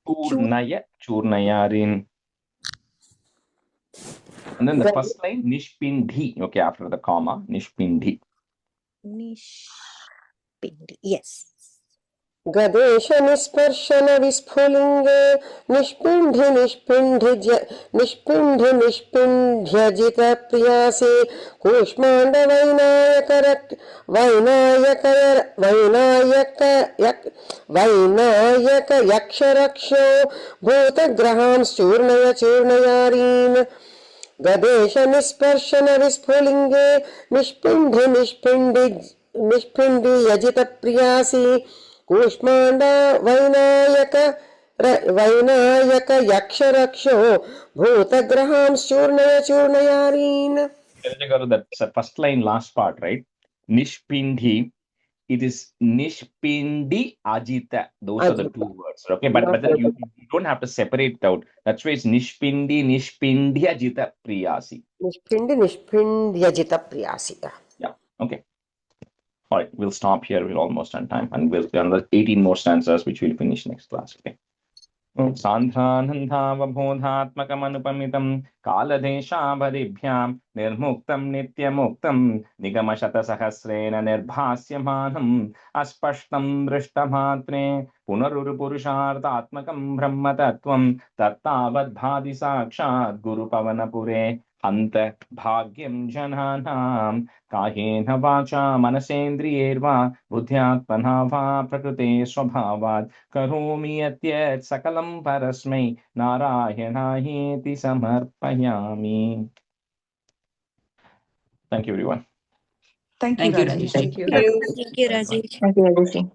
S1: Churnayarin. And then the first line, Nishpindhi. Okay, after the comma, Nishpindhi.
S9: Nishpindhi, yes.
S8: Gadesha nisparshana visphulinge nishpindhyajita priyasi Kushmanda Vainayaka Yaksharaksho Bhutagraham Churnayarin. Gadesha nisparshana visphulinge nishpindi yajita priyasi Kushmanda Vainayaka Yaksharaksho Bhutagraham Churnayarin.
S1: That's the first line, last part, right? Nishpindhi. It is Nishpindi Ajita. Those are the two words. Okay, but then you don't have to separate it out. That's why it's Nishpindi Ajita Priyasi.
S8: Nishpindi Ajita Priyasi.
S1: Yeah. Okay. All right, we'll stop here. We're almost on time, and we'll do another 18 more stanzas, which we'll finish next class. Okay. सान्ध्रानन्दावबोधात्मकमनुपमितं कालदेशावधिभ्यां निर्मुक्तं नित्यमुक्तं निगमशतसहस्रेण निर्भास्यमानम् अस्पष्टं दृष्टमात्रे पुनरुरुपुरुषार्थात्मकं ब्रह्मतत्त्वं तत्तावद्भाति साक्षात् गुरुपवनपुरे हन्त भाग्यं जनानां कायेन वाचा मनसेन्द्रियैर्वा बुद्ध्यात्मना वा प्रकृते स्वभावात् करोमि यत् सकलं परस्मै नारायणायेति समर्पयामि. Thank you, everyone.
S2: Thank you, Rajesh.
S3: Rajesh.
S5: Thank you, Rajesh.
S7: Thank you, Rajesh.